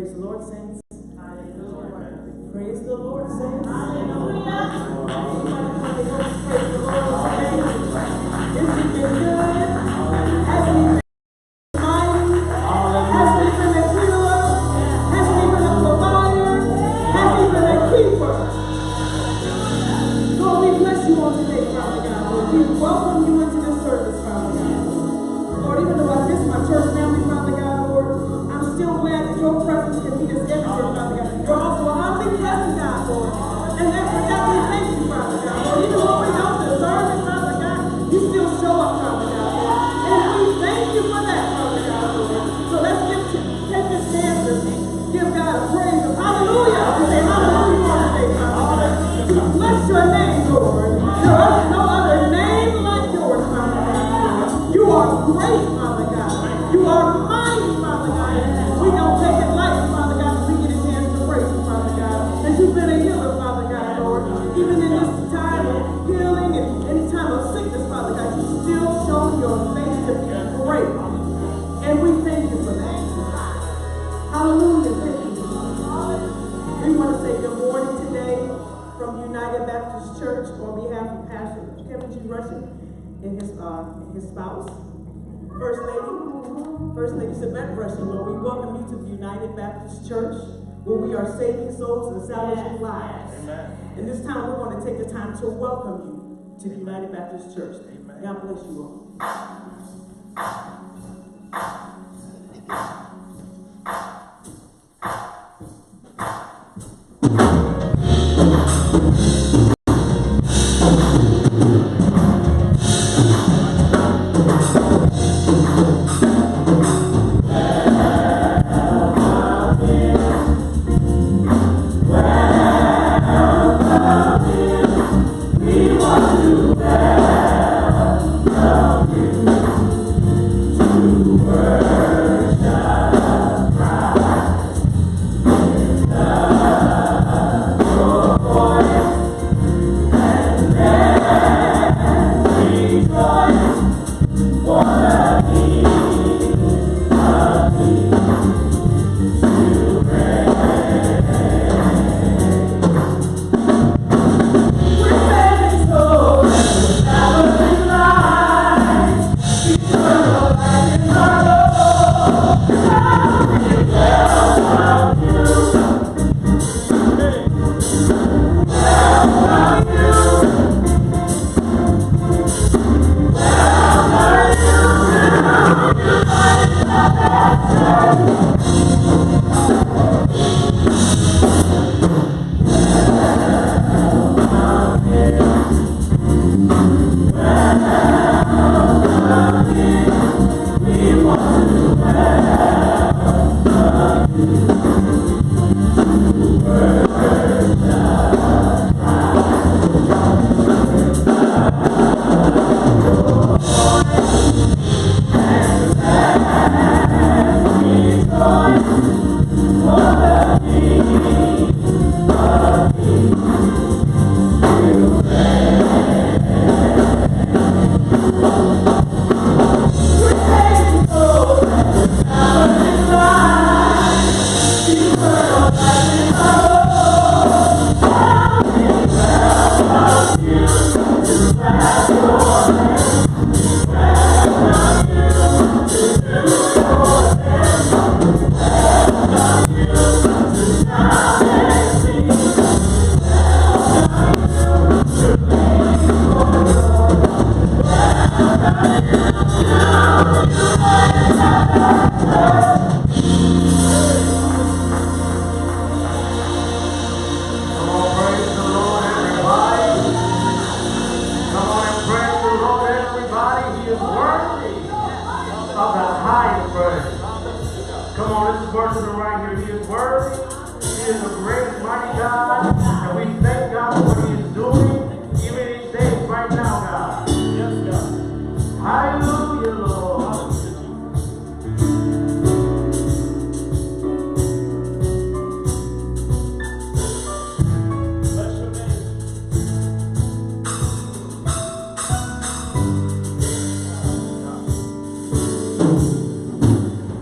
Praise the Lord, saints. Hallelujah. Praise the Lord, saints. Hallelujah. Praise the Lord, saints. Isn't it good? Has He been mighty? Has He been a healer? Has He been a provider? Has He been a keeper? Lord, we bless you on today, Father God. Lord, we welcome you into this service, Father God. Lord, even though I miss my church family, Father God, Lord, I'm still glad that your presence can meet us everywhere, Father God. You're also a humbly blessing God, Lord. And for that we thank you, Father God. Lord, even when we don't deserve it, Father God, you still show up, Father God, Lord. And we thank you for that, Father God, Lord. So let's take this chance to give God a praise of hallelujah. We say hallelujah on today, Father God. Bless your name, Lord. There is no other name like yours, Father God. You are great, Father God. You are mighty, Father God. We don't take it lightly, Father God, that we get a chance to praise you, Father God. That you've been a healer, Father God, Lord. Even in this time of healing and any time of sickness, Father God, you still show your face to be great. And we thank you for that. Hallelujah. Thank you. We want to say good morning today from United Baptist Church on behalf of Pastor Kevin G. Russian and his spouse, First Lady Savette Russian. Lord, we welcome you to the United Baptist Church, where we are saving souls and salvaging lives. Amen. And this time, we're going to take the time to welcome you to the United Baptist Church. Amen. God bless you all.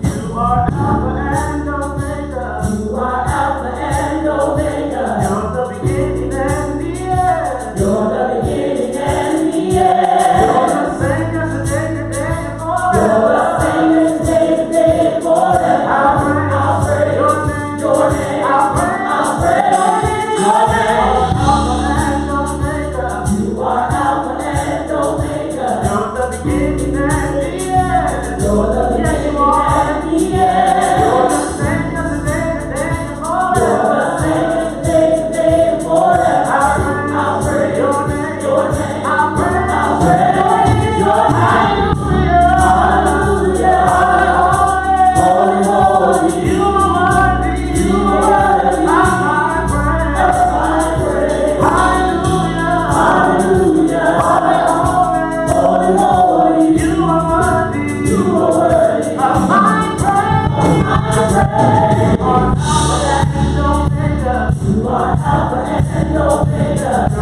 You are Alpha and Omega. Hallelujah.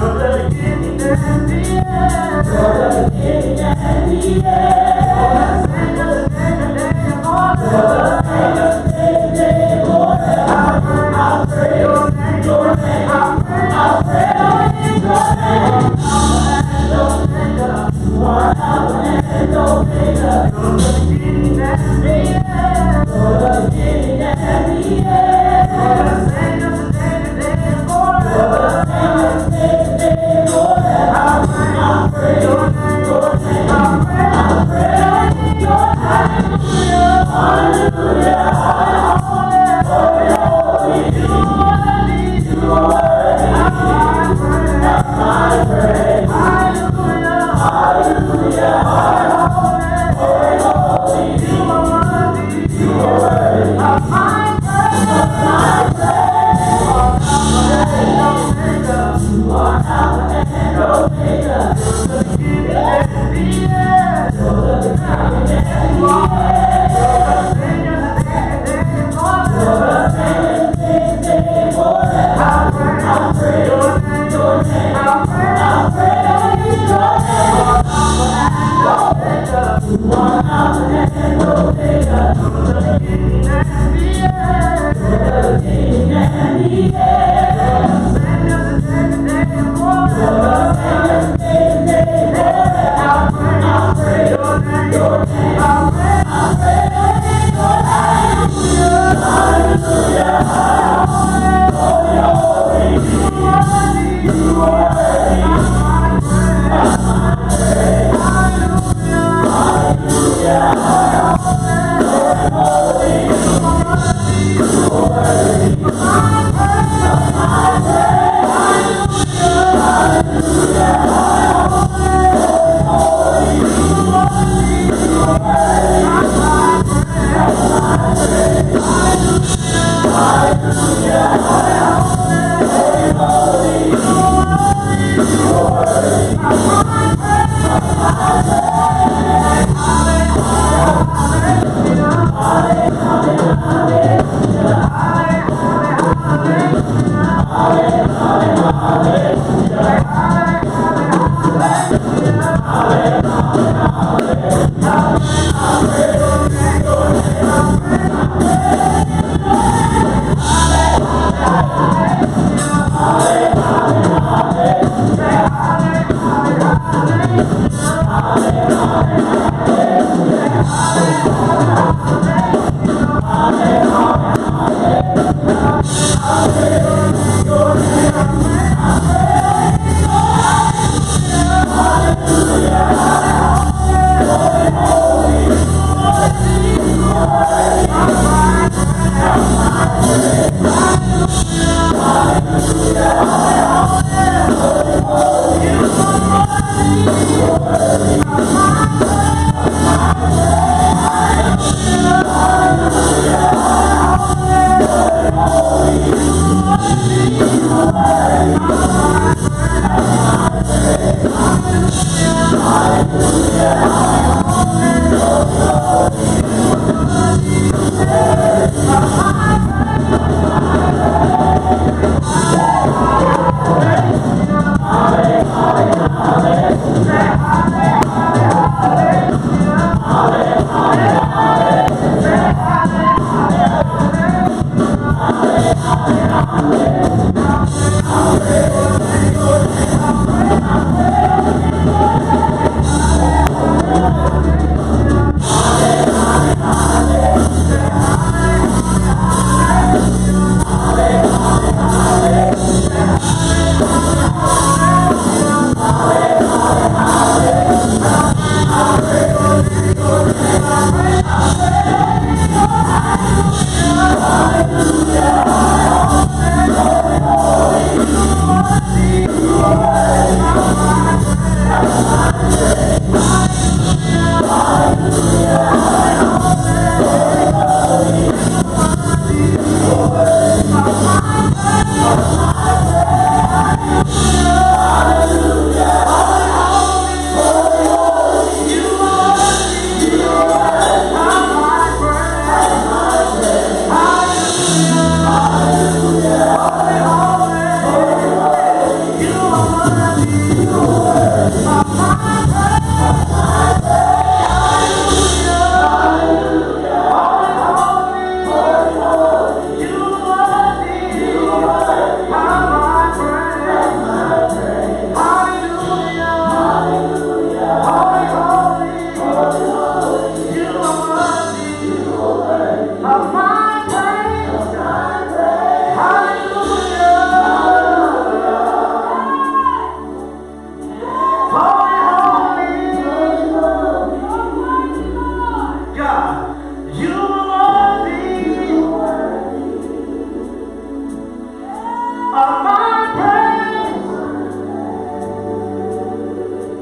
of my praise.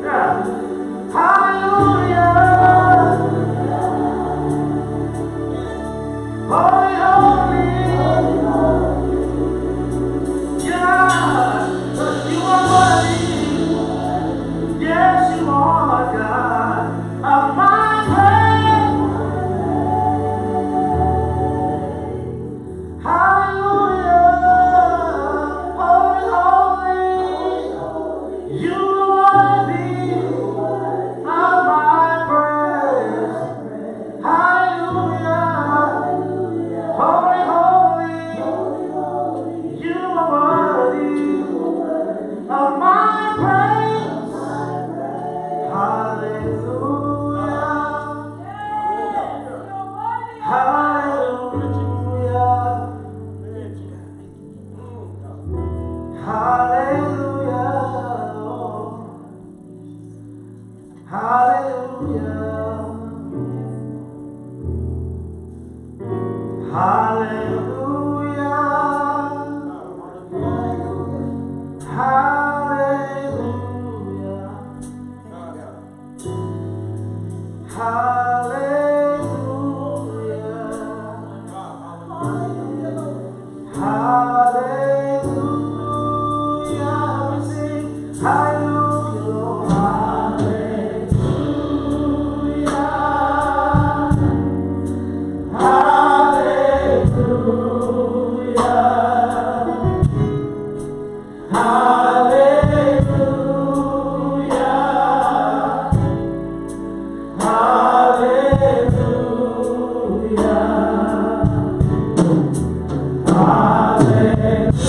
Yeah. Hallelujah. Holy, holy. Yeah. You are worthy. Yes, you are God of my praise. Hallelujah. Holy, holy. You are worthy of my praise. Hallelujah. Holy, holy. You are worthy of my praise. Hallelujah. Hallelujah. Hallelujah. Hallelujah. Hallelujah. Hallelujah. Hallelujah. Hallelujah. We sing hallelujah. Hallelujah. Hallelujah. Hallelujah. Hallelujah.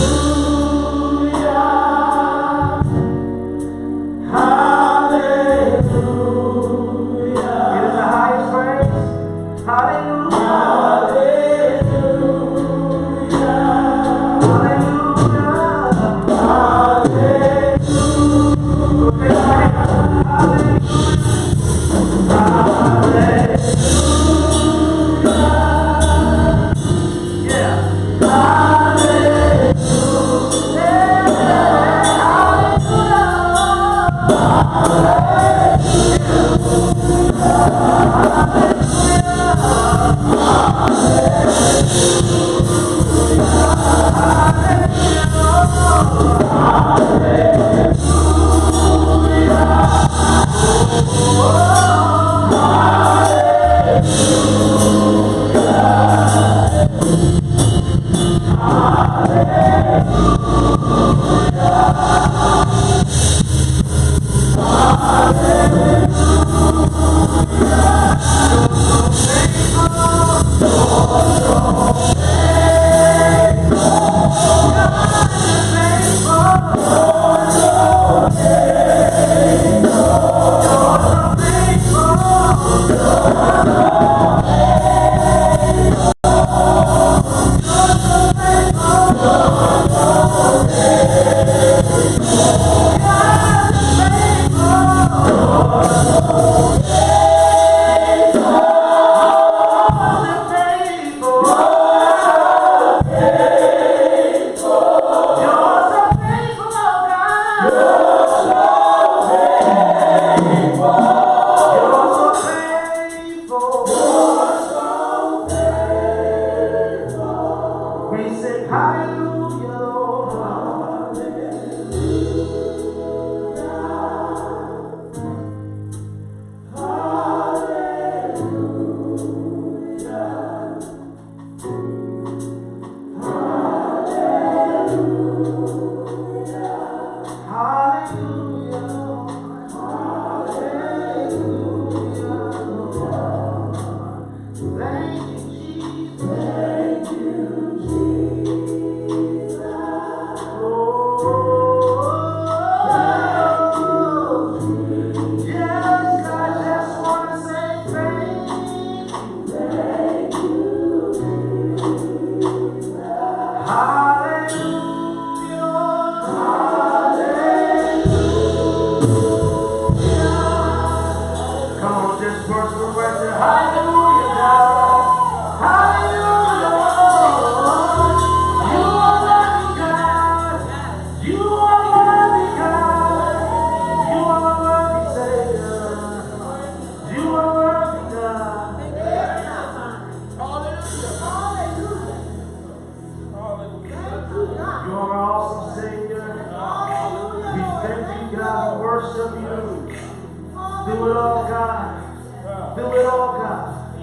Do it all, God. Do it all, God.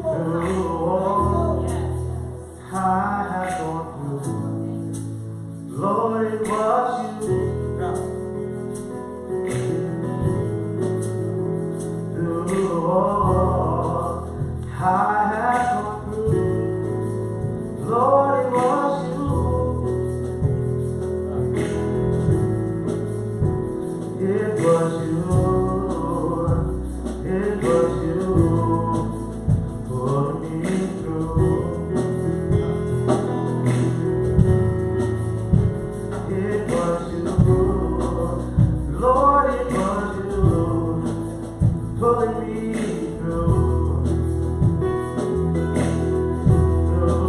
Do all I have gone through. Lord, it was you. Do all I have gone through. Lord, it was you. It was you. It was you. Put me through. It was you. Lord, it was you. Pulling me through. Lord,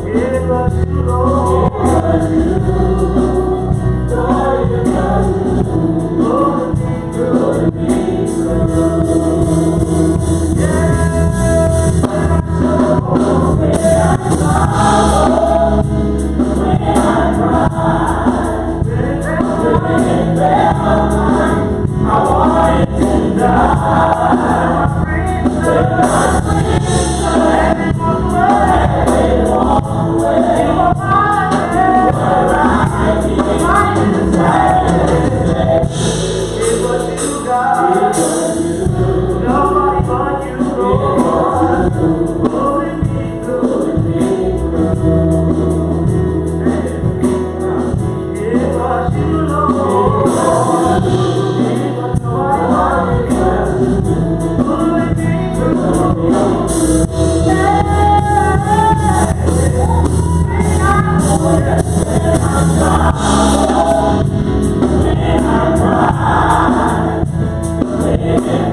it was you. Yeah.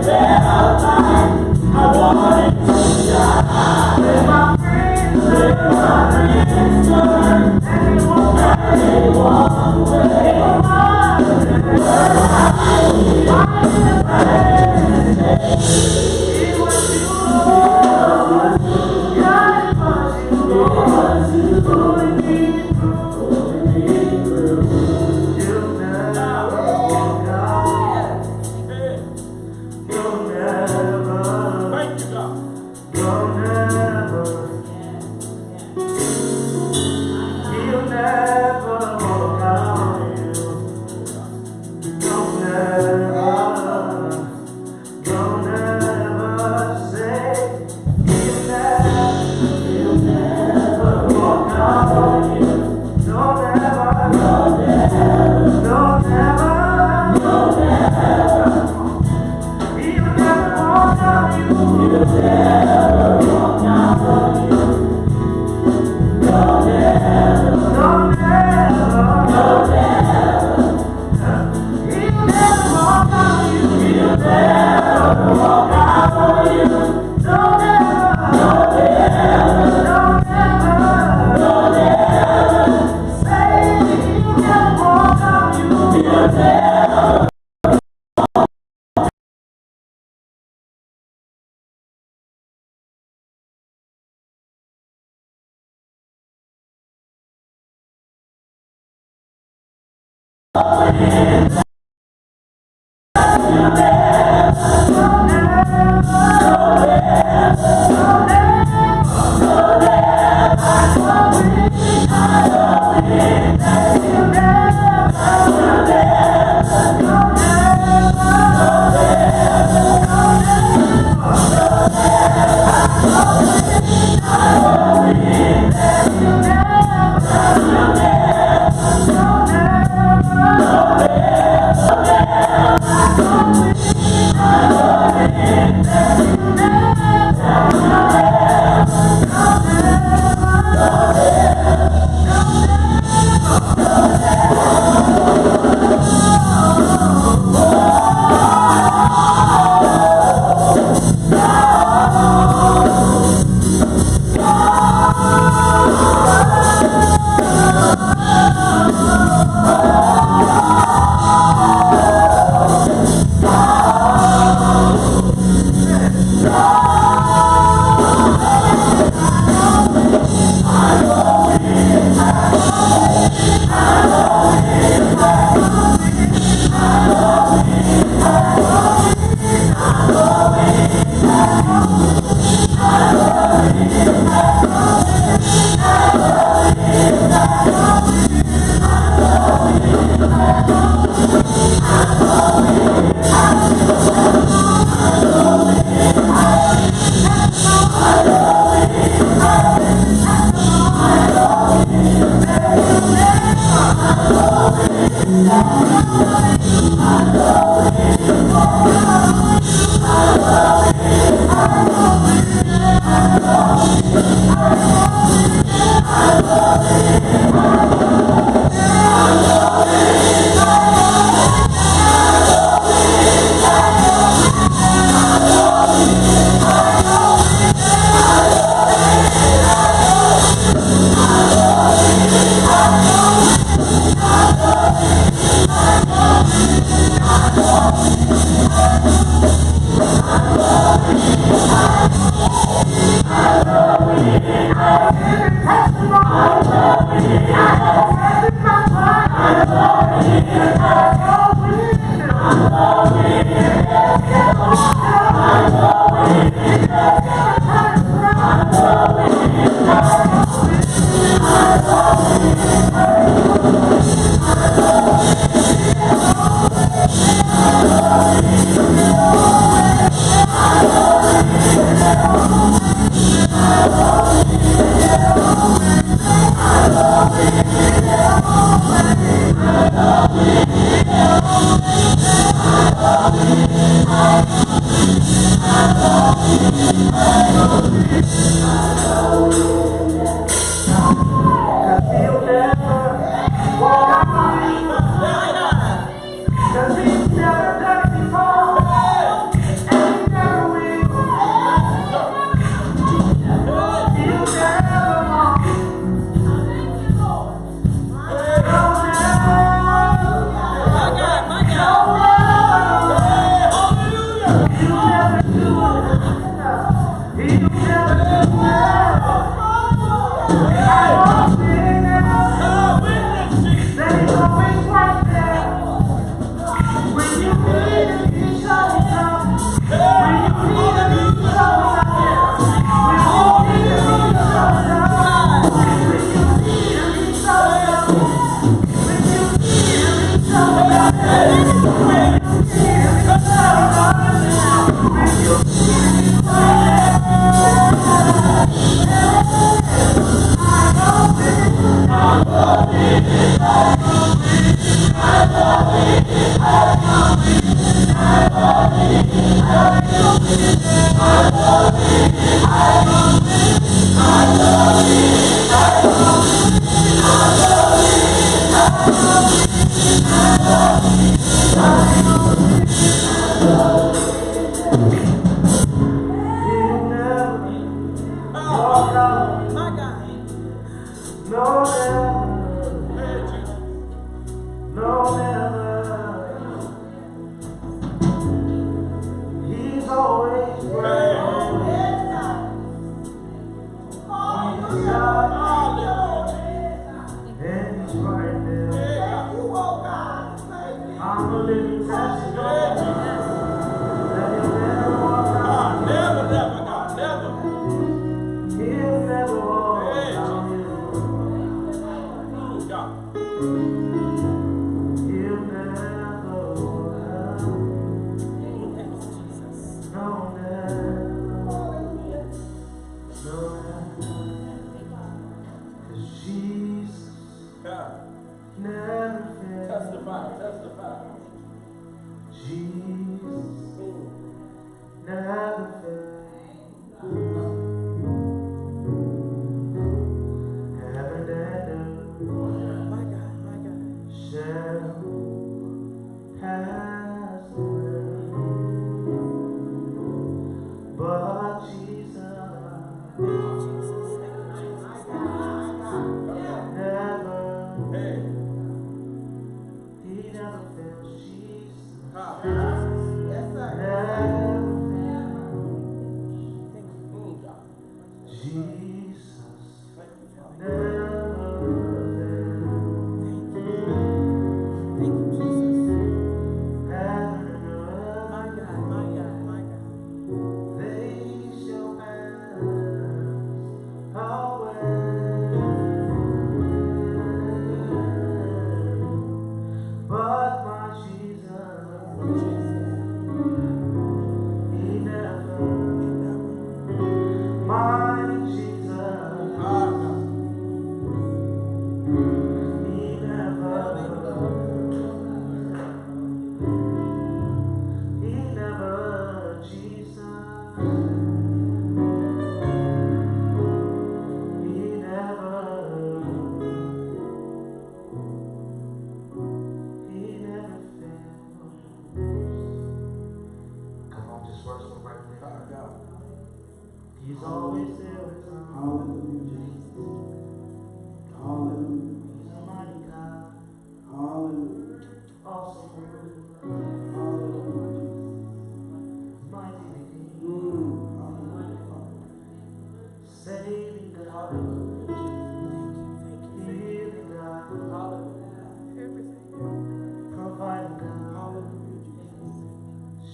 And he's right there. He's always there with us. Hallelujah. Hallelujah. He's a mighty God. Hallelujah. Awesome ruler. Hallelujah. Mighty Redeemer. Hallelujah. Saving God. Healing God. Providing God.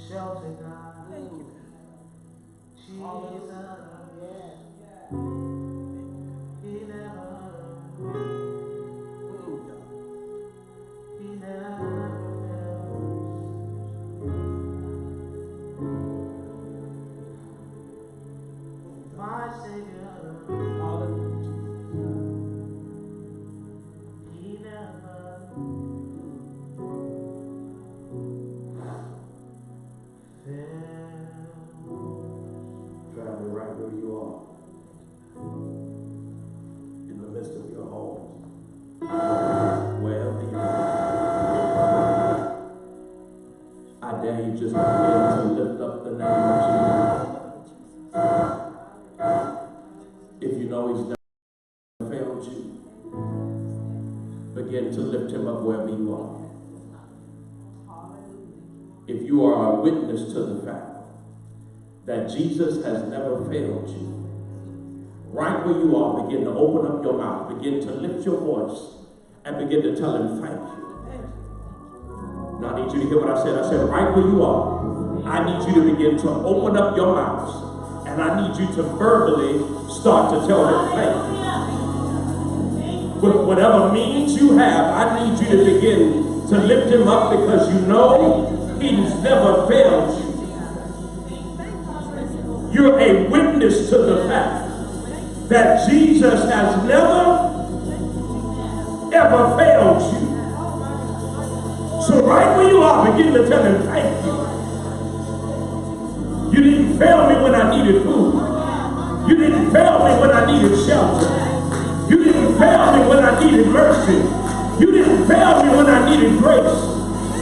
Shelter God. Jesus. He never fails. My Savior. He never fails. Family, right where you are, in the midst of your homes, wherever you are, I dare you just begin to lift up the name of Jesus. If you know He's never failed you, begin to lift Him up wherever you are. If you are a witness to the fact that Jesus has never failed you, right where you are, begin to open up your mouth, begin to lift your voice, and begin to tell Him thank you. Now I need you to hear what I said. I said right where you are, I need you to begin to open up your mouths, and I need you to verbally start to tell Him thank you. With whatever means you have, I need you to begin to lift Him up, because you know He's never failed you. You're a witness to the fact that Jesus has never, ever failed you. So right where you are, begin to tell Him thank you. You didn't fail me when I needed food. You didn't fail me when I needed shelter. You didn't fail me when I needed mercy. You didn't fail me when I needed grace.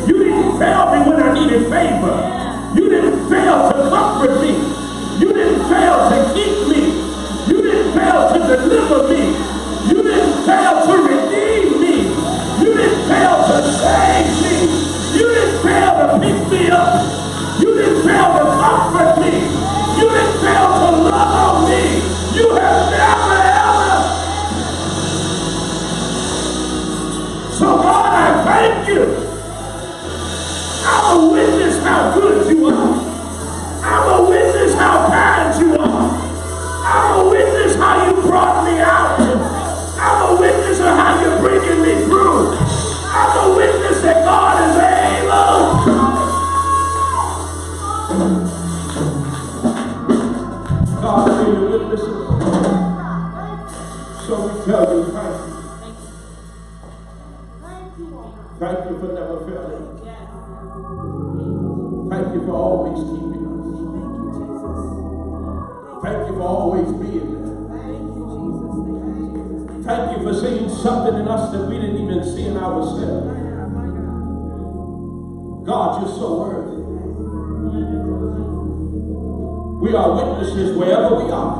You didn't fail me when I needed favor. You didn't fail to comfort me. You didn't fail to keep me. You didn't fail to deliver me. You didn't fail to redeem me. You didn't fail to save me. You didn't fail to pick me up. You didn't fail to comfort me. You didn't fail to love on me. You have never, ever. So God, I thank you. I'm a witness how good you are. I'm a witness how kind you are. I'm a witness how you brought me out. I'm a witness of how you're bringing me through. I'm a witness that God is able. God, we are witnesses. So we tell you thank you. Thank you for never failing. Thank you for always keeping us. Thank you for always being there. Thank you for seeing something in us that we didn't even see in ourselves. God, you're so worthy. We are witnesses wherever we are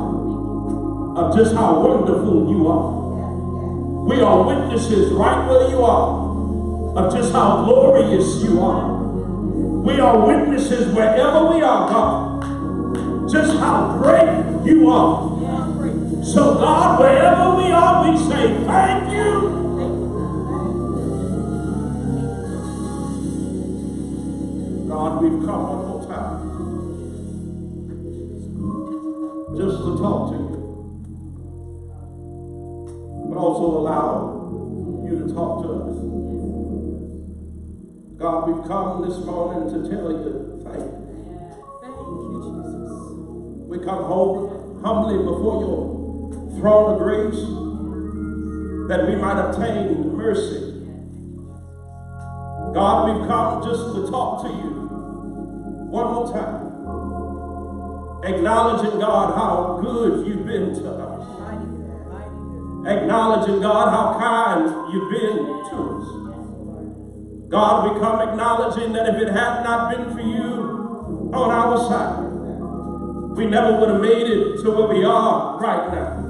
of just how wonderful you are. We are witnesses right where you are of just how glorious you are. We are witnesses wherever we are, God, just how great you are. So God, wherever we are, we say thank you. God, we've come one more time just to talk to you, but also allow you to talk to us. God, we've come this morning to tell you thank you. Thank you, Jesus. We come humbly before your throne of grace that we might obtain mercy. God, we've come just to talk to you one more time, acknowledging, God, how good you've been to us, acknowledging, God, how kind you've been to us. God, we come acknowledging that if it had not been for you on our side, we never would have made it to where we are right now.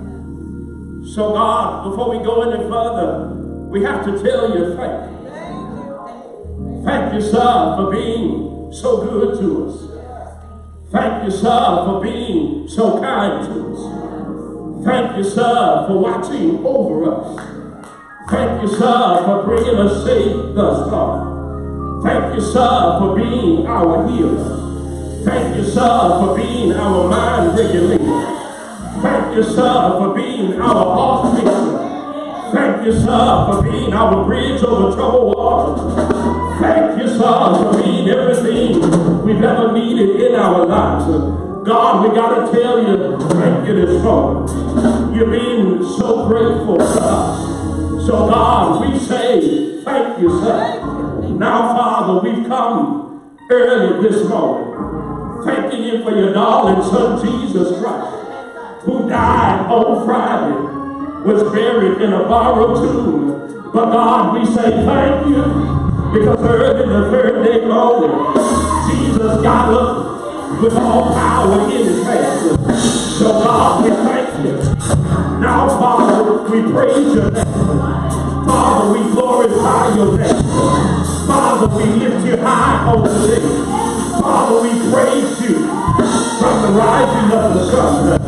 So God, before we go any further, we have to tell you thank you. Thank you, sir, for being so good to us. Thank you, sir, for being so kind to us. Thank you, sir, for watching over us. Thank you, sir, for bringing us safe thus far. Thank you, sir, for being our healer. Thank you, sir, for being our mind regulator. Thank you, sir, for being our heart fixer. Thank you, sir, for being our bridge over troubled water. Thank you, sir, for being everything we've ever needed in our lives. God, we got to tell you, thank you this morning. You're being so grateful to us. So God, we say, thank you, sir. Now, Father, we've come early this morning, thanking you for your darling son, Jesus Christ, who died on Friday, was buried in a borrowed tomb. But God, we say thank you, because early the third day morning, Jesus got up with all power in his hand. So God, we thank you. Now, Father, we praise your name. Father, we glorify your name. Father, we lift you high on the day. Father, we praise you from the rising of the sun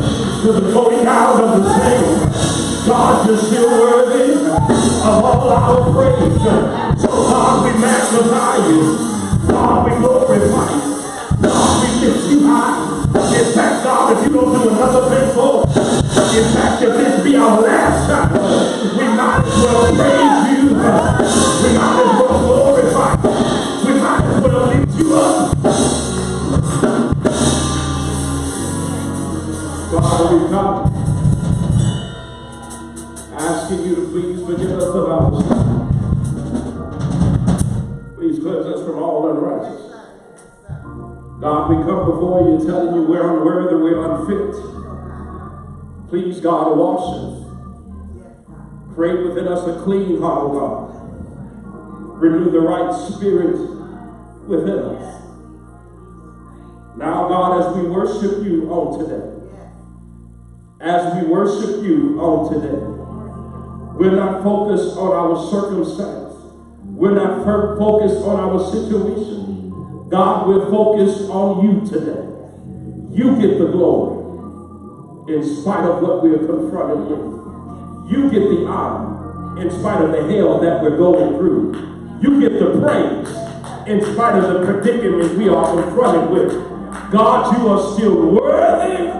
to the going down of the same. God, you're still worthy of all our praise. So God, we magnify you. God, we glorify you. God, we lift you high. In fact, God, if you don't do another thing for us, in fact, if this be our last time, we might as well praise you. We might as well glorify you. We might as well lift you up. Father, we come asking you to please forgive us of our sins. Please cleanse us from all unrighteousness. God, we come before you telling you we're unworthy, we're unfit. Please, God, wash us. Create within us a clean heart, O God. Renew the right spirit within us. Now, God, as we worship you on today, we're not focused on our circumstance. We're not focused on our situation. God, we're focused on you today. You get the glory in spite of what we're confronted with. You get the honor in spite of the hell that we're going through. You get the praise in spite of the predicament we are confronted with. God, you are still worthy.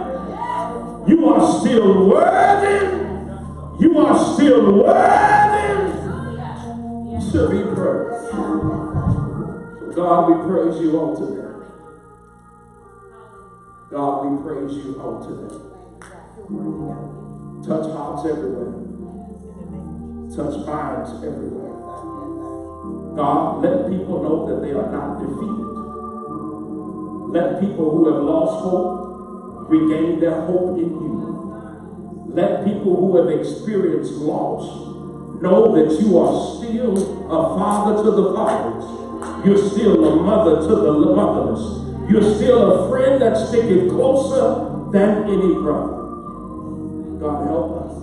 You are still worthy. You are still worthy to be praised. So God, we praise you on today. God, we praise you on today. Touch hearts everywhere. Touch minds everywhere. God, let people know that they are not defeated. Let people who have lost hope regain their hope in you. Let people who have experienced loss know that you are still a father to the fatherless. You're still a mother to the motherless. You're still a friend that sticketh closer than any brother. God, help us.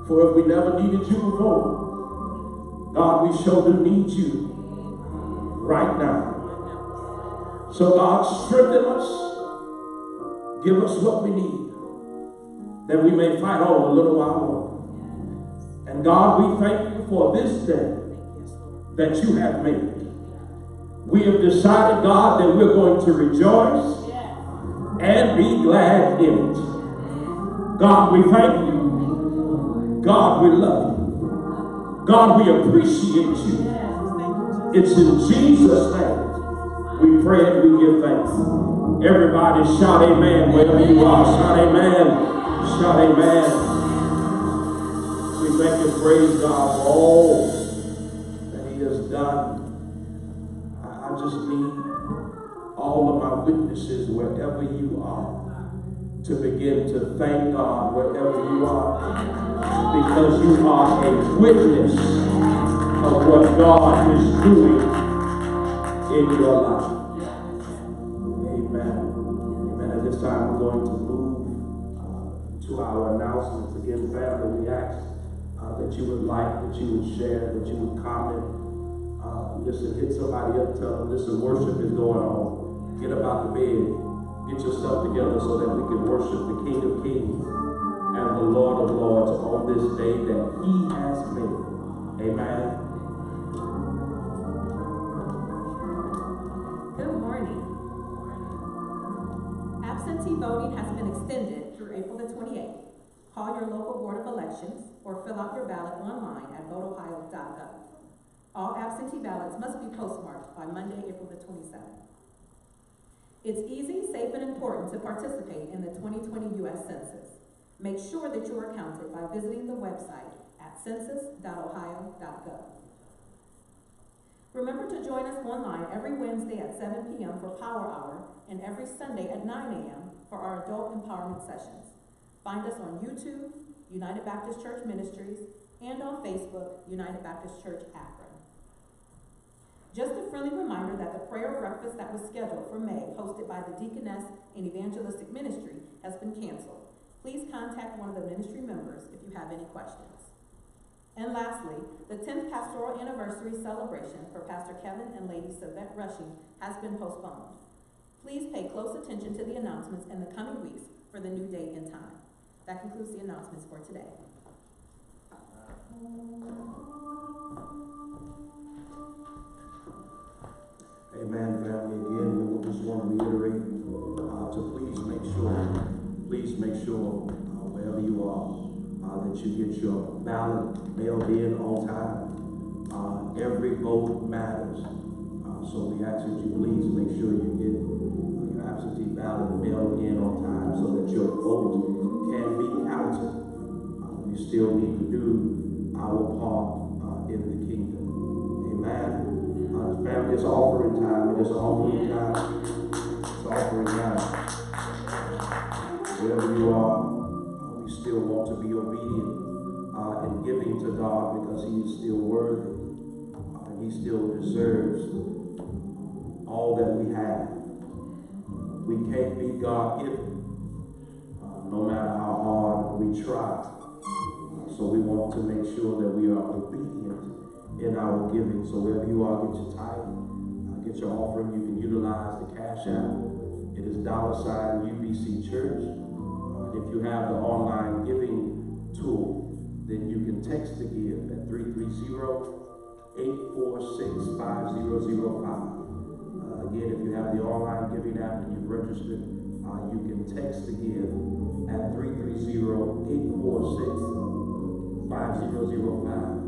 For if we never needed you before, God, we sure do need you right now. So God, strengthen us. Give us what we need, that we may fight on a little while longer. And God, we thank you for this day that you have made. We have decided, God, that we're going to rejoice and be glad in it. God, we thank you. God, we love you. God, we appreciate you. It's in Jesus' name we pray and we give thanks. Everybody shout amen wherever you are. Shout amen. Shout amen. We thank and praise God for all that he has done. I just need all of my witnesses wherever you are to begin to thank God wherever you are, because you are a witness of what God is doing in your life. Amen. this time, we're going to move to our announcements. Again, family, we ask that you would like, that you would share, that you would comment. Listen, hit somebody up, tell them, listen, worship is going on. Get up out the bed, get yourself together so that we can worship the King of Kings and the Lord of Lords on this day that He has made. Amen. Good morning. Absentee voting has been extended through April the 28th. Call your local Board of Elections or fill out your ballot online at voteohio.gov. All absentee ballots must be postmarked by Monday, April the 27th. It's easy, safe, and important to participate in the 2020 U.S. Census. Make sure that you are counted by visiting the website at census.ohio.gov. Remember to join us online every Wednesday at 7 p.m. for Power Hour and every Sunday at 9 a.m. for our adult empowerment sessions. Find us on YouTube, United Baptist Church Ministries, and on Facebook, United Baptist Church Akron. Just a friendly reminder that the prayer breakfast that was scheduled for May, hosted by the Deaconess and Evangelistic Ministry, has been canceled. Please contact one of the ministry members if you have any questions. And lastly, the 10th Pastoral Anniversary celebration for Pastor Kevin and Lady Savette Rushing has been postponed. Please pay close attention to the announcements in the coming weeks for the new date and time. That concludes the announcements for today. Amen, family. Again, we just want to reiterate to please make sure wherever you are that you get your ballot mailed in on time. Every vote matters. So we ask that you please make sure you get your absentee ballot mailed in on time so that your vote can be counted. We still need to do our part in the kingdom. Amen. Family, it's offering time. It is offering time. It's offering time. Wherever you are, we still want to be obedient in giving to God because He is still worthy. And He still deserves all that we have. We can't be God-given, no matter how hard we try. So we want to make sure that we are obedient in our giving. So wherever you are, get your tithe, get your offering. You can utilize the Cash App. It is $UBC Church. If you have the online giving tool, then you can text to give at 330-846-5005. Again, if you have the online giving app and you've registered, you can text to give at 330-846-5005.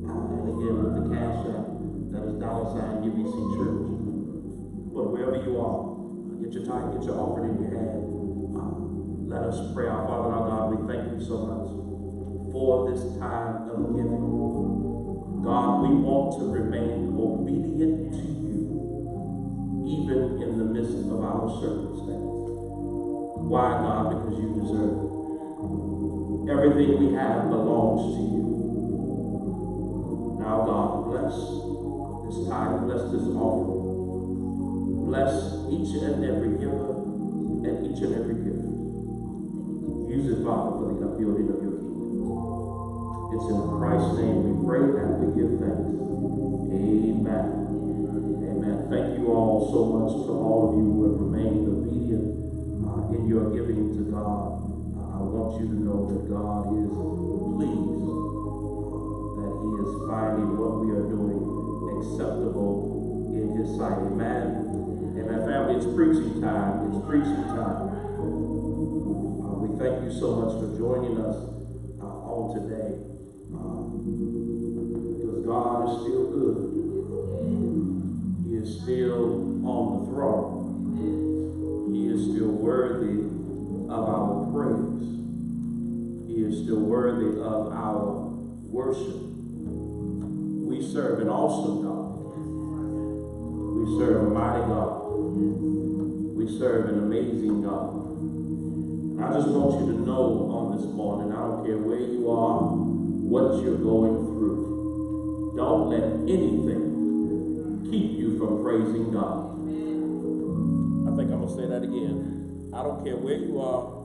And again, with the Cash App, that is $UBC Church. But wherever you are, get your tithe, get your offering in your hand. Let us pray. Our Father and our God, we thank you so much for this time of giving. God, we want to remain obedient to you, even in the midst of our circumstances. Why, God? Because you deserve it. Everything we have belongs to you. Now, God, bless this time, bless this offering. Bless each and every giver and each and every gift. Use it, Father, for the upbuilding of your kingdom. It's in Christ's name we pray and we give thanks. Amen. Amen. Thank you all so much to all of you who have remained obedient in your giving to God. I want you to know that God is pleased, that He is finding what we are doing acceptable in His sight. Amen. Amen. Family, it's preaching time. It's preaching time. We thank you so much for joining us on today because God is still good. He is still on the throne. He is still worthy of our praise. He is still worthy of our worship. We serve an awesome God. We serve a mighty God. We serve an amazing God. And I just want you to know on this morning, I don't care where you are, what you're going through. Don't let anything keep you from praising God. I think I'm going to say that again. I don't care where you are.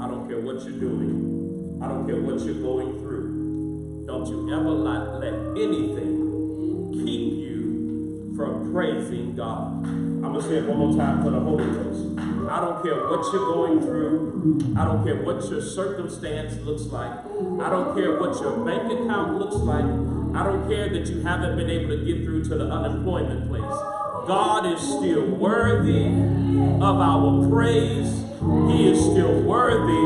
I don't care what you're doing. I don't care what you're going through. Don't you ever let anything keep you from praising God. I'm going to say it one more time for the Holy Ghost. I don't care what you're going through. I don't care what your circumstance looks like. I don't care what your bank account looks like. I don't care that you haven't been able to get through to the unemployment place. God is still worthy of our praise. He is still worthy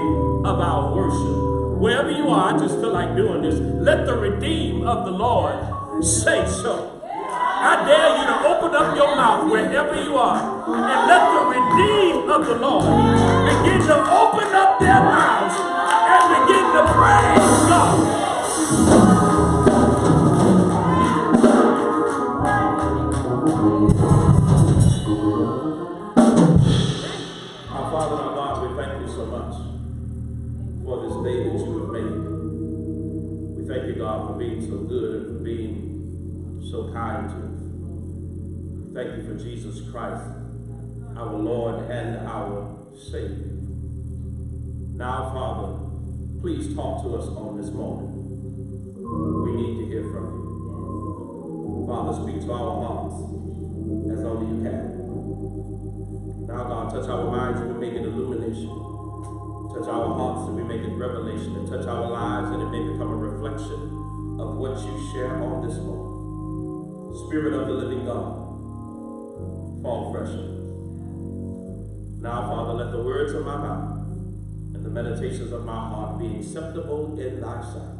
of our worship. Wherever you are, I just feel like doing this. Let the redeemed of the Lord say so. I dare you to open up your mouth wherever you are and let the redeemed of the Lord begin to open up their mouths and begin to praise God. Our Father and our God, we thank you so much for this day that you have made. We thank you, God, for being so good and for being so kind to us. Thank you for Jesus Christ, our Lord and our Savior. Now, Father, please talk to us on this moment. We need to hear from you. Father, speak to our hearts as only you can. Now, God, touch our minds and we make it illumination. Touch our hearts and we make it revelation. And touch our lives and it may become a reflection of what you share on this moment. Spirit of the living God, fall fresh on us. Now, Father, let the words of my mouth and the meditations of my heart be acceptable in thy sight.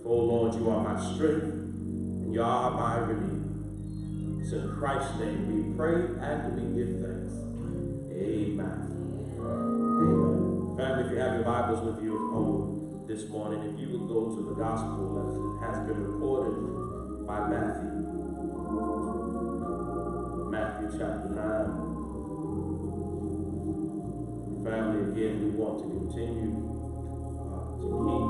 For, Lord, you are my strength and you are my redeemer. It's in Christ's name we pray and we give thanks. Amen. Amen. Family, if you have your Bibles with you on this morning, if you would go to the gospel as it has been recorded by Matthew. Matthew chapter 9. Family, again, we want to continue to keep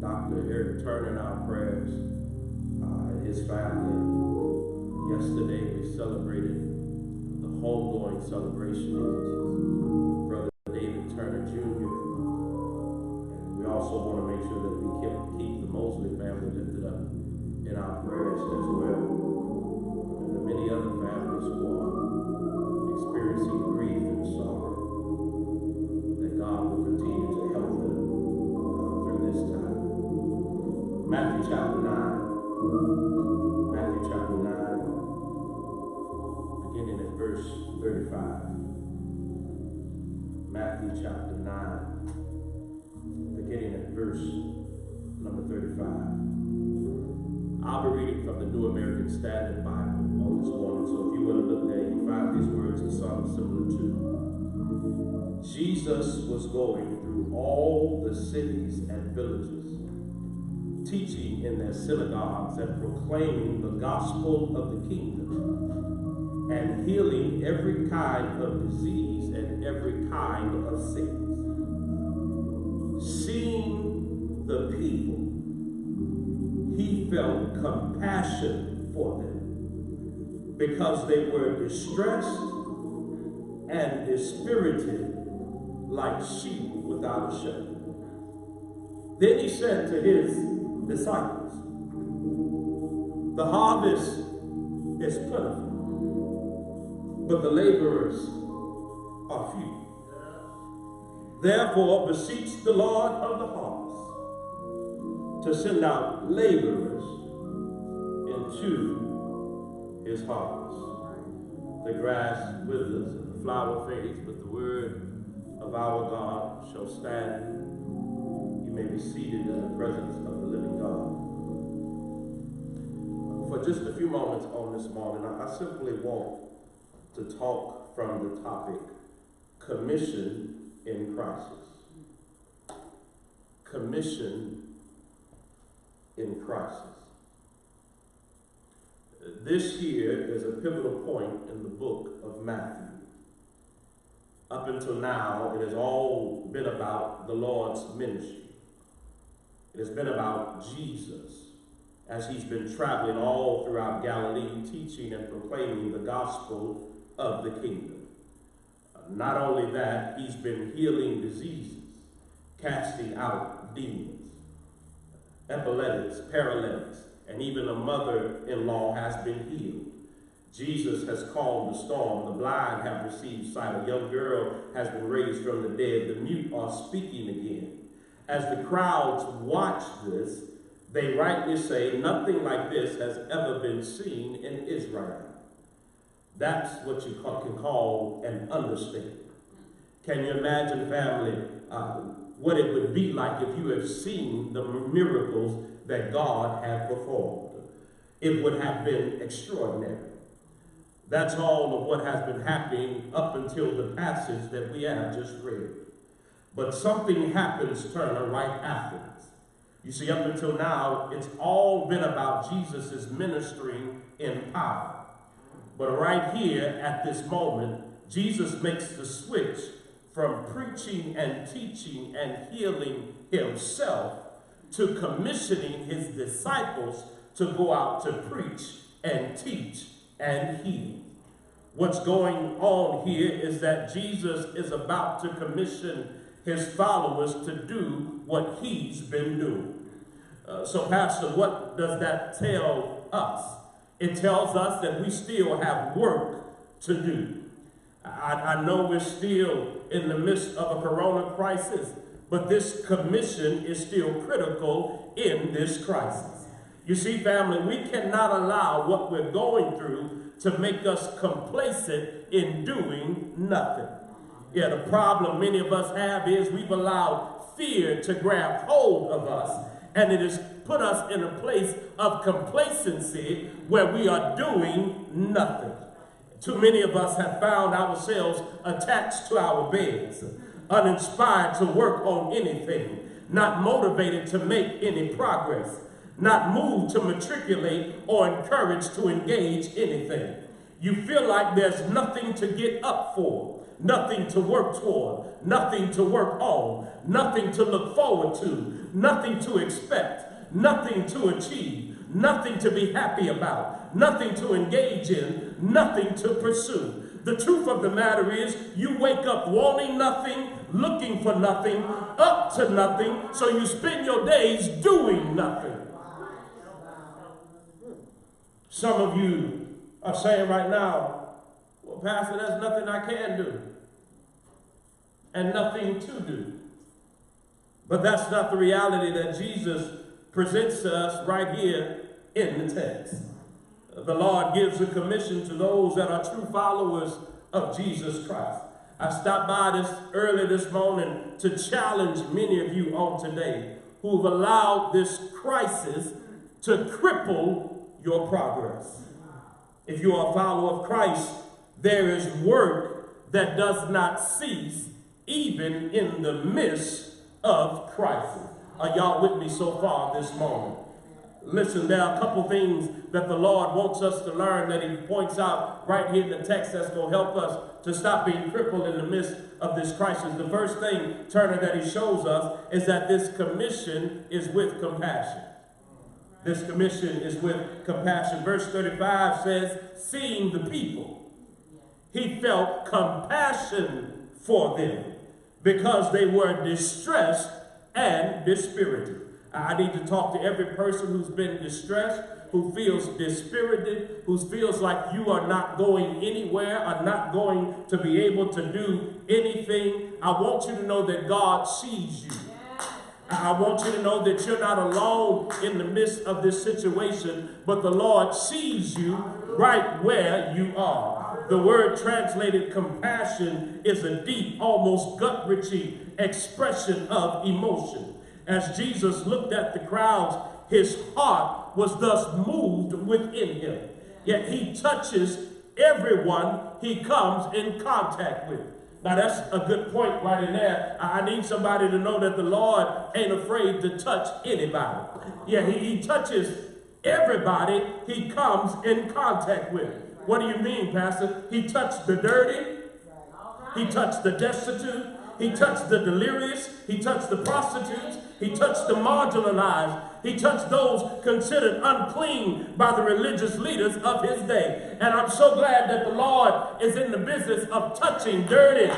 Dr. Eric Turner in our prayers and his family. Yesterday, we celebrated the homegoing celebration of Brother David Turner Jr. And we also want to make sure that we keep the Mosley family lifted up in our prayers as well. Many other families who are experiencing grief and sorrow, that God will continue to help them through this time. Matthew chapter 9. Matthew chapter 9, beginning at verse 35. Matthew chapter 9, beginning at verse number 35. I'll be reading from the New American Standard Bible on this morning. So if you want to look there, you find these words in Psalm similar to. Jesus was going through all the cities and villages, teaching in their synagogues and proclaiming the gospel of the kingdom, and healing every kind of disease and every kind of sickness. Seeing the people, he felt compassion for them because they were distressed and dispirited like sheep without a shepherd. Then he said to his disciples, the harvest is plentiful, but the laborers are few. Therefore, beseech the Lord of the harvest to send out laborers into his harvest. The grass withers and the flower fades, but the word of our God shall stand. You may be seated in the presence of the living God. For just a few moments on this morning, I simply want to talk from the topic, commission in crisis. Commission in crisis. This here is a pivotal point in the book of Matthew. Up until now, it has all been about the Lord's ministry. It has been about Jesus as he's been traveling all throughout Galilee, teaching and proclaiming the gospel of the kingdom. Not only that, he's been healing diseases, casting out demons, epileptics, paralytics, and even a mother-in-law has been healed. Jesus has calmed the storm. The blind have received sight. A young girl has been raised from the dead. The mute are speaking again. As the crowds watch this, they rightly say, nothing like this has ever been seen in Israel. That's what you can call an understatement. Can you imagine, family, what it would be like if you have seen the miracles that God had performed? It would have been extraordinary. That's all of what has been happening up until the passage that we have just read. But something happens, Turner, right after this. You see, up until now, it's all been about Jesus' ministering in power. But right here at this moment, Jesus makes the switch from preaching and teaching and healing himself to commissioning his disciples to go out to preach and teach and heal. What's going on here is that Jesus is about to commission his followers to do what he's been doing. So, Pastor, what does that tell us? It tells us that we still have work to do. I know we're still in the midst of a corona crisis, but this commission is still critical in this crisis. You see, family, we cannot allow what we're going through to make us complacent in doing nothing. Yeah, the problem many of us have is we've allowed fear to grab hold of us, and it has put us in a place of complacency where we are doing nothing. Too many of us have found ourselves attached to our beds, uninspired to work on anything, not motivated to make any progress, not moved to matriculate or encouraged to engage anything. You feel like there's nothing to get up for, nothing to work toward, nothing to work on, nothing to look forward to, nothing to expect, nothing to achieve, nothing to be happy about, nothing to engage in, nothing to pursue. The truth of the matter is you wake up wanting nothing, looking for nothing, up to nothing, so you spend your days doing nothing. Some of you are saying right now, well, Pastor, there's nothing I can do and nothing to do. But that's not the reality that Jesus presents to us right here in the text. The Lord gives a commission to those that are true followers of Jesus Christ. I stopped by early this morning to challenge many of you on today who've allowed this crisis to cripple your progress. If you are a follower of Christ, there is work that does not cease even in the midst of crisis. Are y'all with me so far this morning? Listen, there are a couple things that the Lord wants us to learn that he points out right here in the text that's going to help us to stop being crippled in the midst of this crisis. The first thing, Turner, that he shows us is that this commission is with compassion. This commission is with compassion. Verse 35 says, seeing the people, he felt compassion for them because they were distressed and dispirited. I need to talk to every person who's been distressed, who feels dispirited, who feels like you are not going anywhere, are not going to be able to do anything. I want you to know that God sees you. I want you to know that you're not alone in the midst of this situation, but the Lord sees you right where you are. The word translated compassion is a deep, almost gut-wrenching expression of emotion. As Jesus looked at the crowds, his heart was thus moved within him. Yet he touches everyone he comes in contact with. Now that's a good point right in there. I need somebody to know that the Lord ain't afraid to touch anybody. Yeah, he touches everybody he comes in contact with. What do you mean, Pastor? He touched the dirty. He touched the destitute. He touched the delirious. He touched the prostitutes. He touched the marginalized. He touched those considered unclean by the religious leaders of his day. And I'm so glad that the Lord is in the business of touching dirty,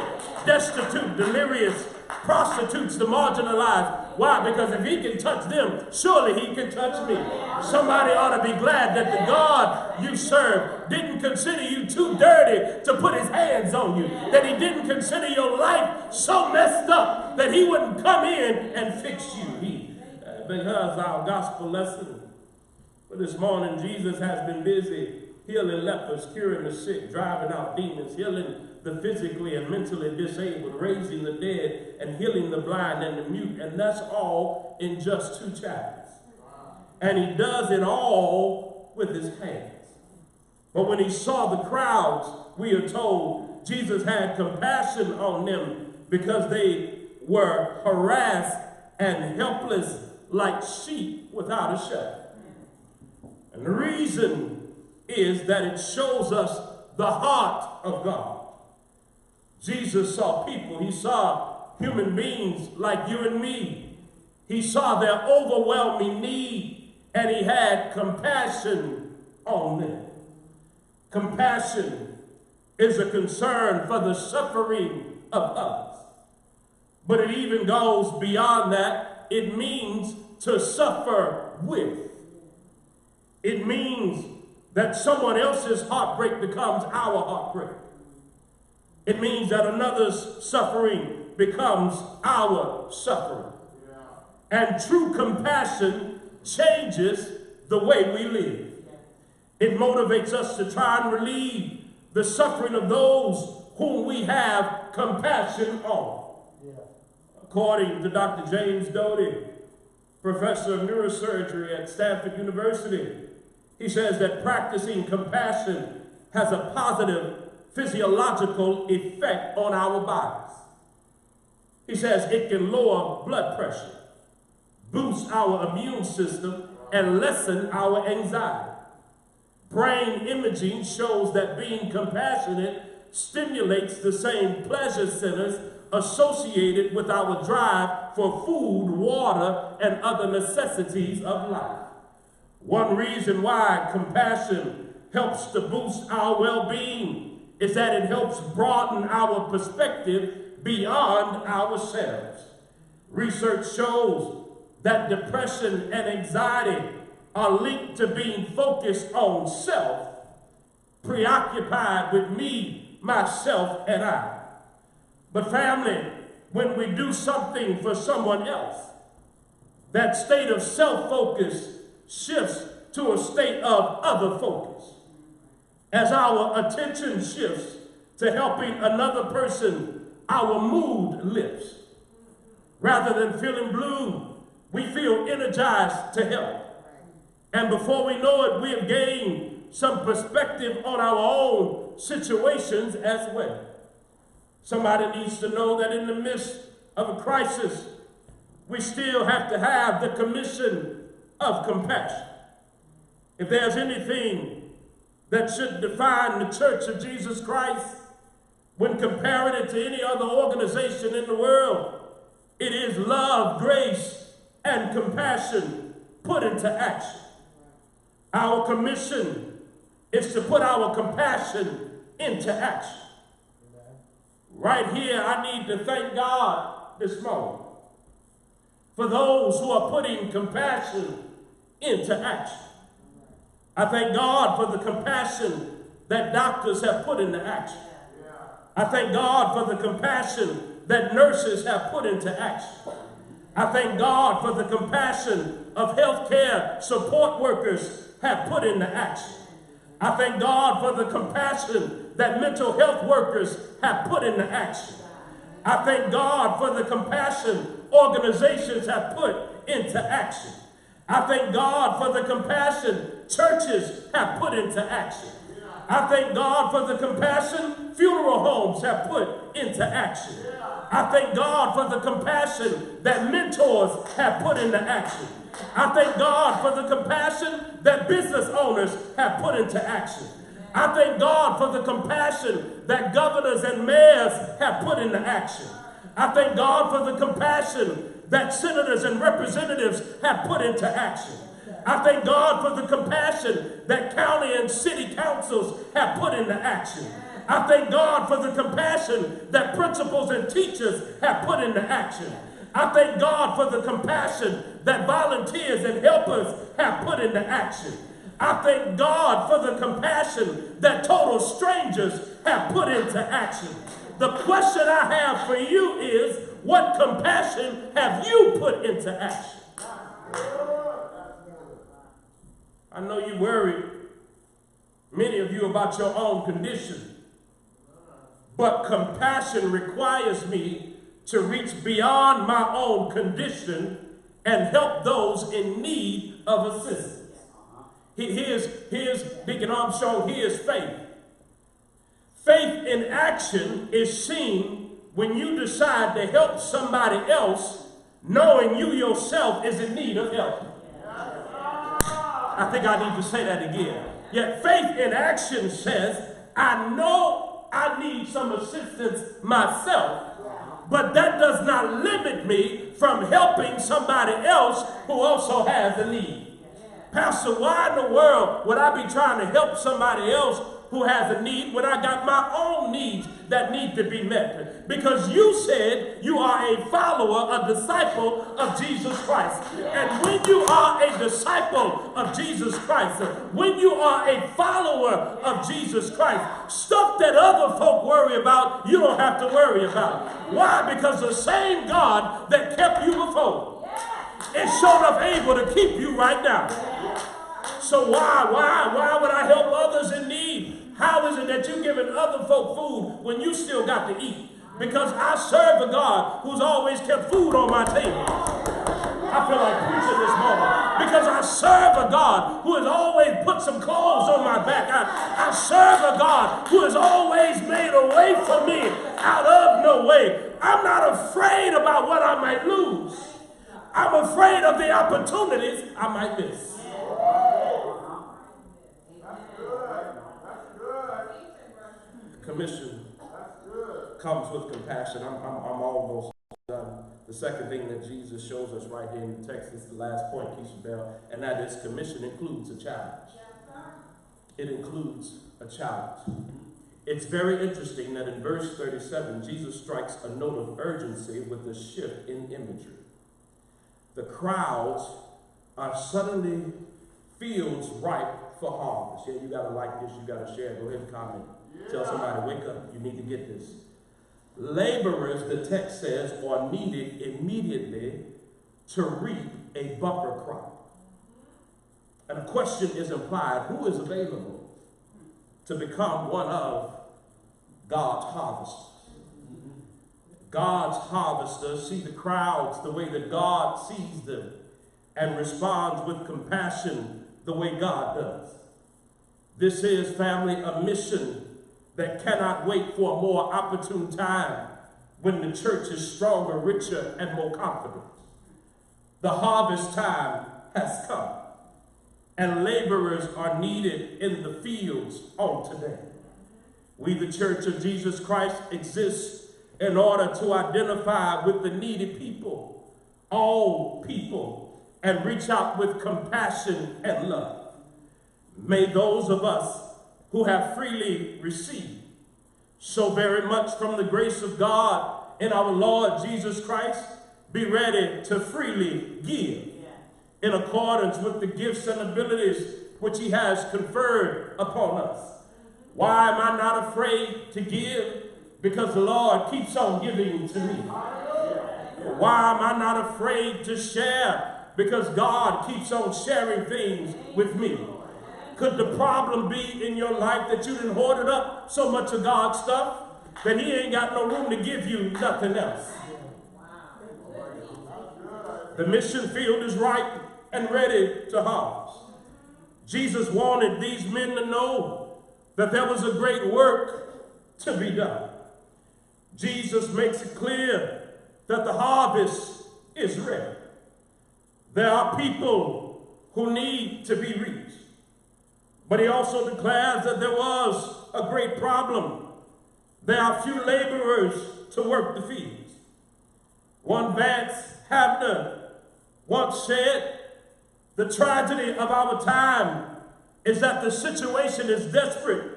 destitute, delirious, prostitutes, the marginalized. Why? Because if he can touch them, surely he can touch me. Somebody ought to be glad that the God you serve didn't consider you too dirty to put his hands on you. That he didn't consider your life so messed up that he wouldn't come in and fix you. Because our gospel lesson for this morning, Jesus has been busy healing lepers, curing the sick, driving out demons, healing the physically and mentally disabled, raising the dead, and healing the blind and the mute. And that's all in just 2 chapters. And he does it all with his hands. But when he saw the crowds, we are told Jesus had compassion on them because they were harassed and helpless like sheep without a shepherd. And the reason is that it shows us the heart of God. Jesus saw people. He saw human beings like you and me. He saw their overwhelming need, and he had compassion on them. Compassion is a concern for the suffering of others. But it even goes beyond that. It means to suffer with. It means that someone else's heartbreak becomes our heartbreak. It means that another's suffering becomes our suffering. And true compassion changes the way we live. It motivates us to try and relieve the suffering of those whom we have compassion on. According to Dr. James Doty, professor of neurosurgery at Stanford University, he says that practicing compassion has a positive physiological effect on our bodies. He says it can lower blood pressure, boost our immune system, and lessen our anxiety. Brain imaging shows that being compassionate stimulates the same pleasure centers associated with our drive for food, water, and other necessities of life. One reason why compassion helps to boost our well-being is that it helps broaden our perspective beyond ourselves. Research shows that depression and anxiety are linked to being focused on self, preoccupied with me, myself, and I. But family, when we do something for someone else, that state of self-focus shifts to a state of other focus. As our attention shifts to helping another person, our mood lifts. Rather than feeling blue, we feel energized to help. And before we know it, we have gained some perspective on our own situations as well. Somebody needs to know that in the midst of a crisis, we still have to have the commission of compassion. If there's anything that should define the Church of Jesus Christ when comparing it to any other organization in the world, it is love, grace, and compassion put into action. Our commission is to put our compassion into action. Right here, I need to thank God this morning for those who are putting compassion into action. I thank God for the compassion that doctors have put into action. I thank God for the compassion that nurses have put into action. I thank God for the compassion of healthcare support workers have put into action. I thank God for the compassion that mental health workers have put into action. I thank God for the compassion organizations have put into action. I thank God for the compassion churches have put into action. I thank God for the compassion funeral homes have put into action. I thank God for the compassion that mentors have put into action. I thank God for the compassion that business owners have put into action. I thank God for the compassion that governors and mayors have put into action. I thank God for the compassion that senators and representatives have put into action. I thank God for the compassion that county and city councils have put into action. I thank God for the compassion that principals and teachers have put into action. I thank God for the compassion that volunteers and helpers have put into action. I thank God for the compassion that total strangers have put into action. The question I have for you is, what compassion have you put into action? I know you worry, many of you, about your own condition. But compassion requires me to reach beyond my own condition and help those in need of assistance. Here's Deacon Armstrong, here's faith. Faith in action is seen when you decide to help somebody else, knowing you yourself is in need of help. I think I need to say that again. Yet faith in action says, I know I need some assistance myself, but that does not limit me from helping somebody else who also has a need. Pastor, why in the world would I be trying to help somebody else who has a need when I got my own needs that need to be met? Because you said you are a follower, a disciple of Jesus Christ. And when you are a disciple of Jesus Christ, when you are a follower of Jesus Christ, stuff that other folk worry about, you don't have to worry about. Why? Because the same God that kept you before is sure enough able to keep you right now. So why would I help others in need? How is it that you're giving other folk food when you still got to eat? Because I serve a God who's always kept food on my table. I feel like preaching this morning. Because I serve a God who has always put some clothes on my back. I serve a God who has always made a way for me out of no way. I'm not afraid about what I might lose. I'm afraid of the opportunities I might miss. Commission comes with compassion. I'm almost done. The second thing that Jesus shows us right here in the text is the last point, Keisha Bell, and that is commission includes a challenge. It includes a challenge. It's very interesting that in verse 37, Jesus strikes a note of urgency with a shift in imagery. The crowds are suddenly fields ripe for harvest. Yeah, you got to like this, you got to share. Go ahead and comment. Tell somebody, wake up, you need to get this. Laborers, the text says, are needed immediately to reap a bumper crop. And a question is implied, who is available to become one of God's harvesters? God's harvesters see the crowds the way that God sees them and responds with compassion the way God does. This is, family, a mission that cannot wait for a more opportune time when the church is stronger, richer, and more confident. The harvest time has come, and laborers are needed in the fields on today. We, the Church of Jesus Christ, exist in order to identify with the needy people, all people, and reach out with compassion and love. May those of us who have freely received so very much from the grace of God in our Lord Jesus Christ be ready to freely give in accordance with the gifts and abilities which he has conferred upon us. Why am I not afraid to give? Because the Lord keeps on giving to me. Why am I not afraid to share? Because God keeps on sharing things with me. Could the problem be in your life that you done hoarded up so much of God's stuff that he ain't got no room to give you nothing else? The mission field is ripe and ready to harvest. Jesus wanted these men to know that there was a great work to be done. Jesus makes it clear that the harvest is ready. There are people who need to be reached. But he also declares that there was a great problem. There are few laborers to work the fields. One Vance Havner once said, the tragedy of our time is that the situation is desperate,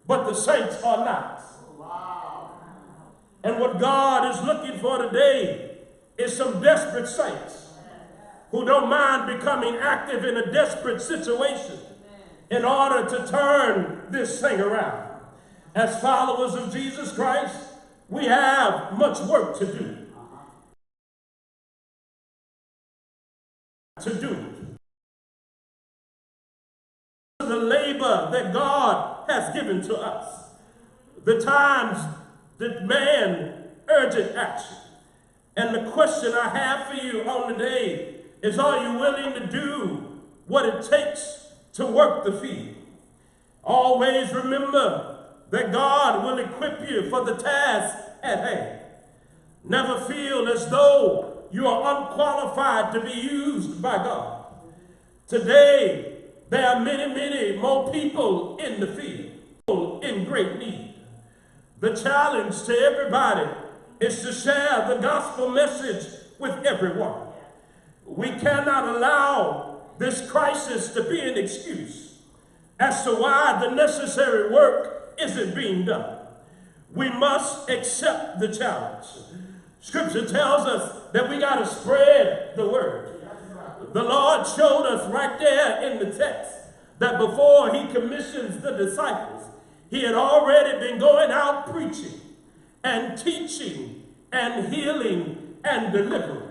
but the saints are not. Wow. And what God is looking for today is some desperate saints who don't mind becoming active in a desperate situation in order to turn this thing around. As followers of Jesus Christ, we have much work to do. The labor that God has given to us. The times demand urgent action. And the question I have for you on today is, are you willing to do what it takes to work the field? Always remember that God will equip you for the task at hand. Never feel as though you are unqualified to be used by God. Today, there are many, many more people in the field, in great need. The challenge to everybody is to share the gospel message with everyone. We cannot allow this crisis to be an excuse as to why the necessary work isn't being done. We must accept the challenge. Scripture tells us that we got to spread the word. The Lord showed us right there in the text that before he commissions the disciples, he had already been going out preaching and teaching and healing and delivering.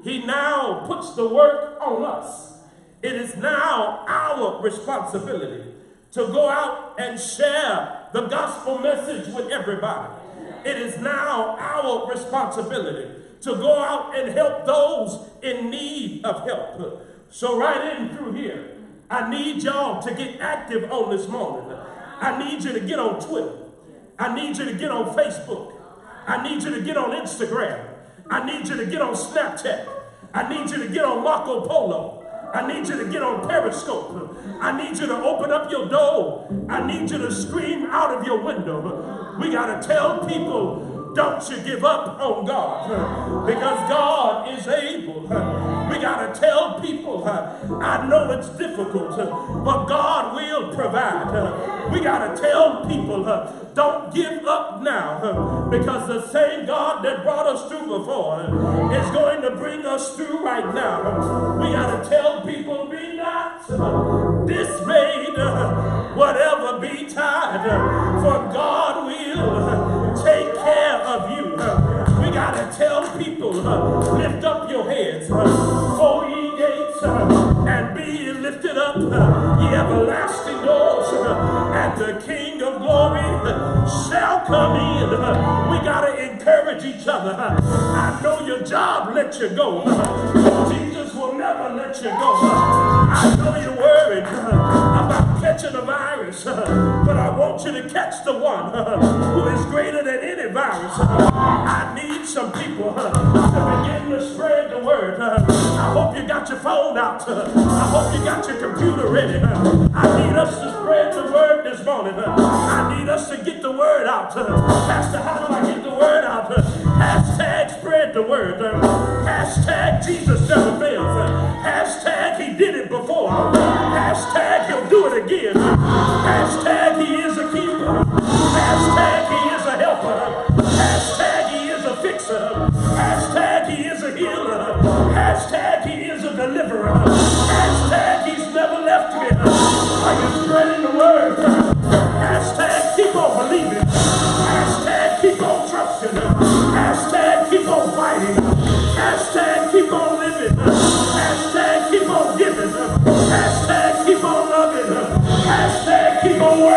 He now puts the work on us. It is now our responsibility to go out and share the gospel message with everybody. It is now our responsibility to go out and help those in need of help. So right in through here, I need y'all to get active on this morning. I need you to get on Twitter. I need you to get on Facebook. I need you to get on Instagram. I need you to get on Snapchat. I need you to get on Marco Polo. I need you to get on Periscope. I need you to open up your door. I need you to scream out of your window. We got to tell people, don't you give up on God, because God is able. We got to tell people, I know it's difficult, but God will provide. We got to tell people, don't give up now, because the same God that brought us through before is going to bring us through right now. We got to tell people, be not dismayed, whatever betide, for God will take care of you. We got to tell people, lift up your heads, O ye gates, and be ye lifted up, ye everlasting doors, and the King of glory shall come in. We got to encourage each other. I know your job let you go. Jesus will never let you go. I know you're worried about catching a virus, but I want you to catch the one who is greater than any virus. I need some people to begin to spread the word. I hope you got your phone out. I hope you got your computer ready. I need us to spread the word this morning. I need us to get the word out. Pastor, how do I get the word out? Hashtag spread the word. Hashtag Jesus never fails. Hashtag he did it before. Hashtag he'll do it again. Hashtag he is a keeper. Hashtag he is a helper. Hashtag he is a fixer. Hashtag he is a healer. Hashtag he is a deliverer. Hashtag he's never left me. Are you spreading the word? Hashtag keep on believing. Hashtag keep on trusting. Hashtag keep on fighting. Hashtag keep on living. Hashtag keep on giving. Hashtag keep on loving. Hashtag keep on working.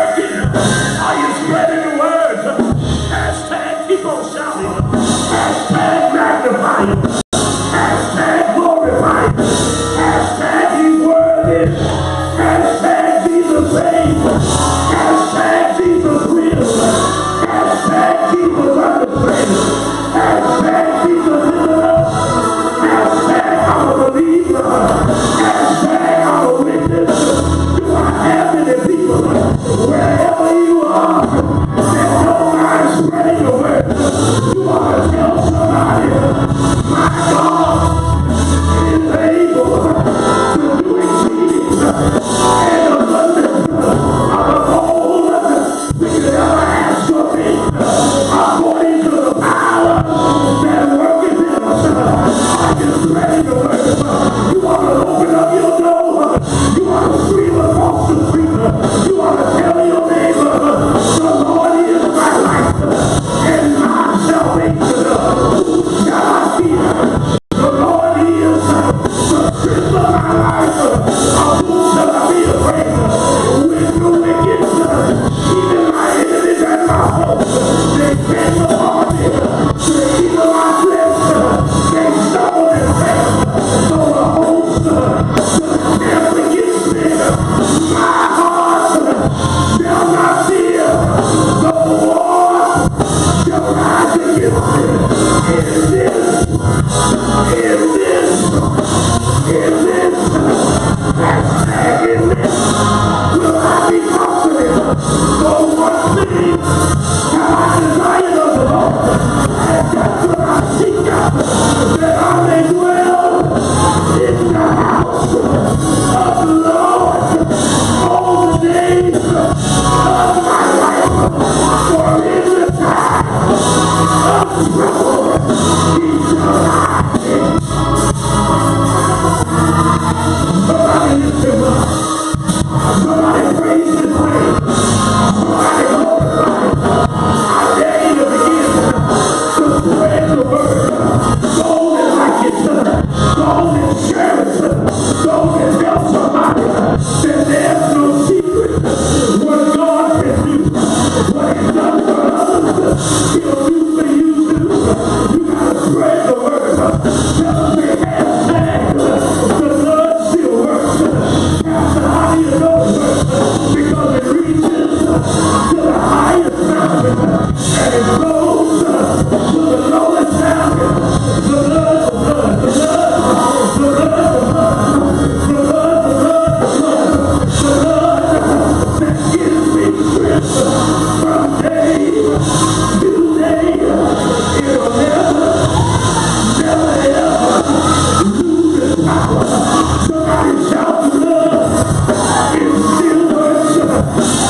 He'll do for you too. You gotta spread the word. Tell them they hashtag the blood still works. Pastor, how do you know it works? Because it reaches to the highest mountain and it goes to the lowest valley. The blood, the blood, the blood, the blood, the blood, the blood, the blood, the blood that gives me strength from day to day. It'll never, never, ever lose its power. Somebody shout blood, it still works.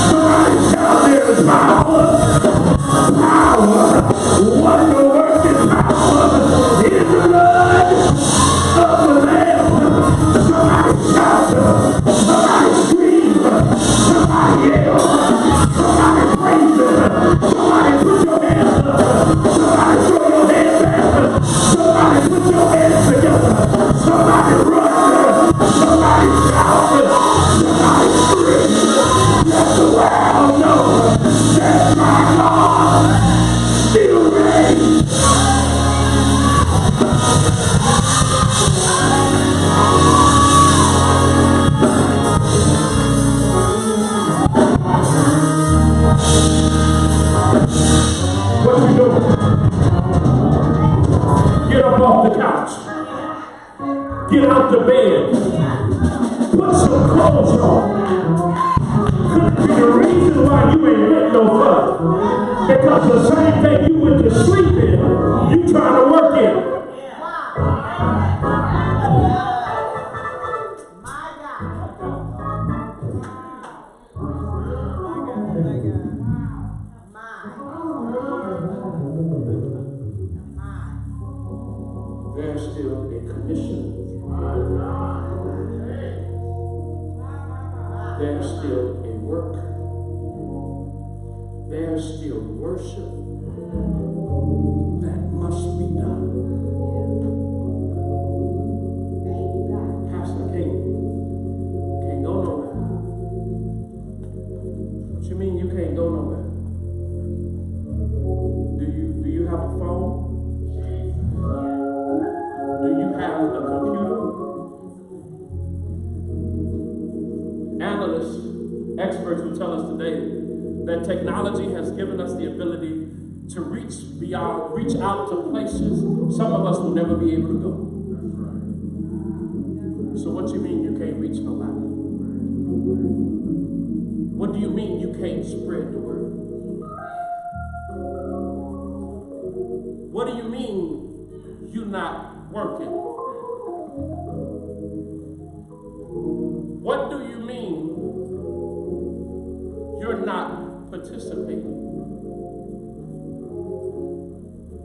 Somebody shout there's power, power, wonder working power in the blood of the Lamb. Somebody shout, somebody scream, somebody yell, somebody praise it, somebody put your hands up, somebody throw your hands back, somebody put your hands together, somebody run, somebody shout, somebody scream. Let the world know that my God still reigns. What you doing? Get up off the couch. Get out the bed. Put some clothes on. Could be the reason why you ain't lit no fuss. Because the same thing you went to sleep in, you trying to work in. There's still a commission. There's still a work. There's still worship that must be done. Pastor can't go nowhere. What you mean you can't go nowhere? Do you have a phone? Do you have a computer? Analysts, experts will tell us today that technology has given us the ability to reach out to places some of us will never be able to go. So what do you mean you can't reach nobody? What do you mean you can't spread the word? What do you mean you're not working? What do you mean you're not participating?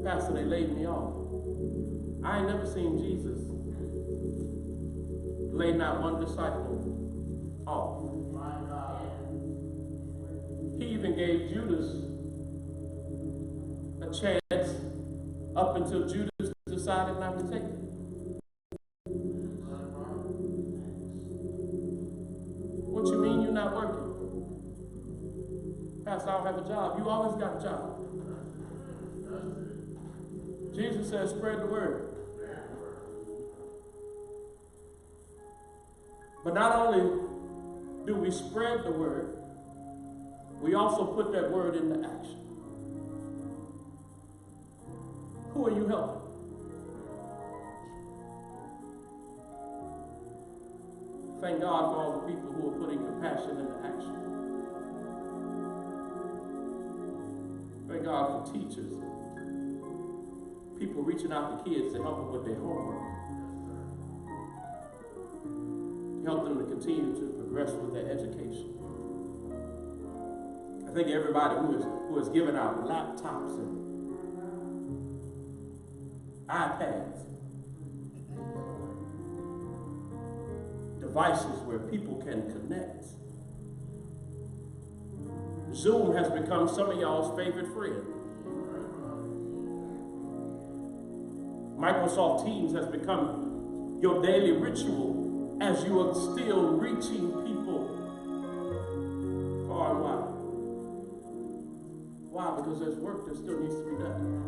Pastor, they laid me off. I ain't never seen Jesus lay not one disciple off. He even gave Judas a chance up until Judas decided not to take it. What you mean you're not working? Pastor, I don't have a job. You always got a job. Jesus says, spread the word. But not only do we spread the word, we also put that word into action. Who are you helping? Thank God for all the people who are putting compassion into action. Thank God for teachers, people reaching out to kids to help them with their homework, help them to continue to progress with their education. I think everybody who has given out laptops and iPads, devices where people can connect. Zoom has become some of y'all's favorite friend. Microsoft Teams has become your daily ritual as you are still reaching people far and wide. Why? Why? Because there's work that still needs to be done.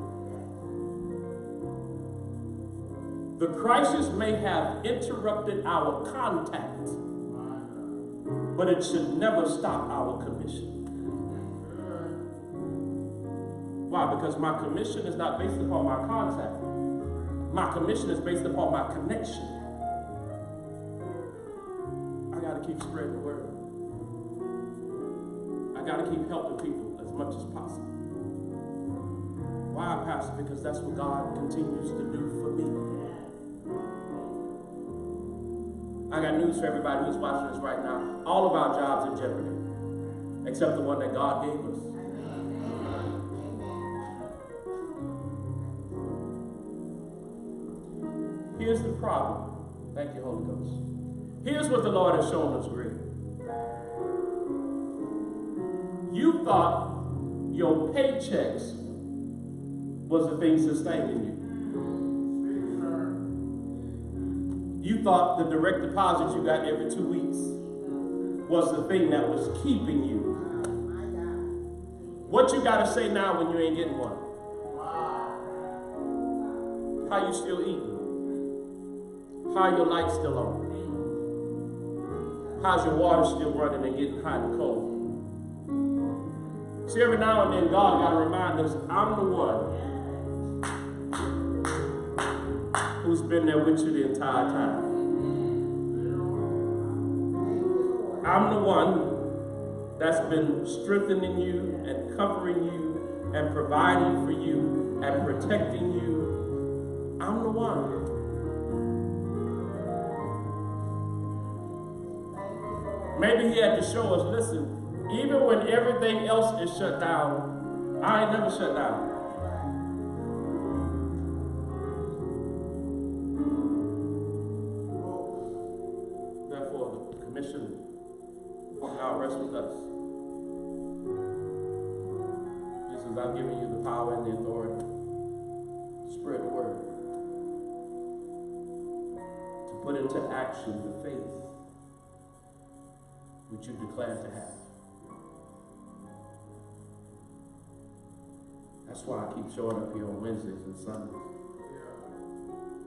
The crisis may have interrupted our contact, but it should never stop our commission. Why? Because my commission is not based upon my contact. My commission is based upon my connection. I got to keep spreading the word. I got to keep helping people as much as possible. Why, Pastor? Because that's what God continues to do for me. I got news for everybody who's watching this right now. All of our jobs in jeopardy, except the one that God gave us. Here's the problem. Thank you, Holy Ghost. Here's what the Lord has shown us, great. You thought your paychecks was the thing sustaining you. You thought the direct deposit you got every 2 weeks was the thing that was keeping you. What you got to say now when you ain't getting one? How you still eating? How your lights still on? How's your water still running and getting hot and cold? See, every now and then God got to remind us, I'm the one who's been there with you the entire time. I'm the one that's been strengthening you and covering you and providing for you and protecting you. I'm the one. Maybe he had to show us, listen, even when everything else is shut down, I ain't never shut down. Therefore, the commission now rests with us. Just as I've given you the power and the authority to spread the word, to put into action the faith which you declare to have. That's why I keep showing up here on Wednesdays and Sundays.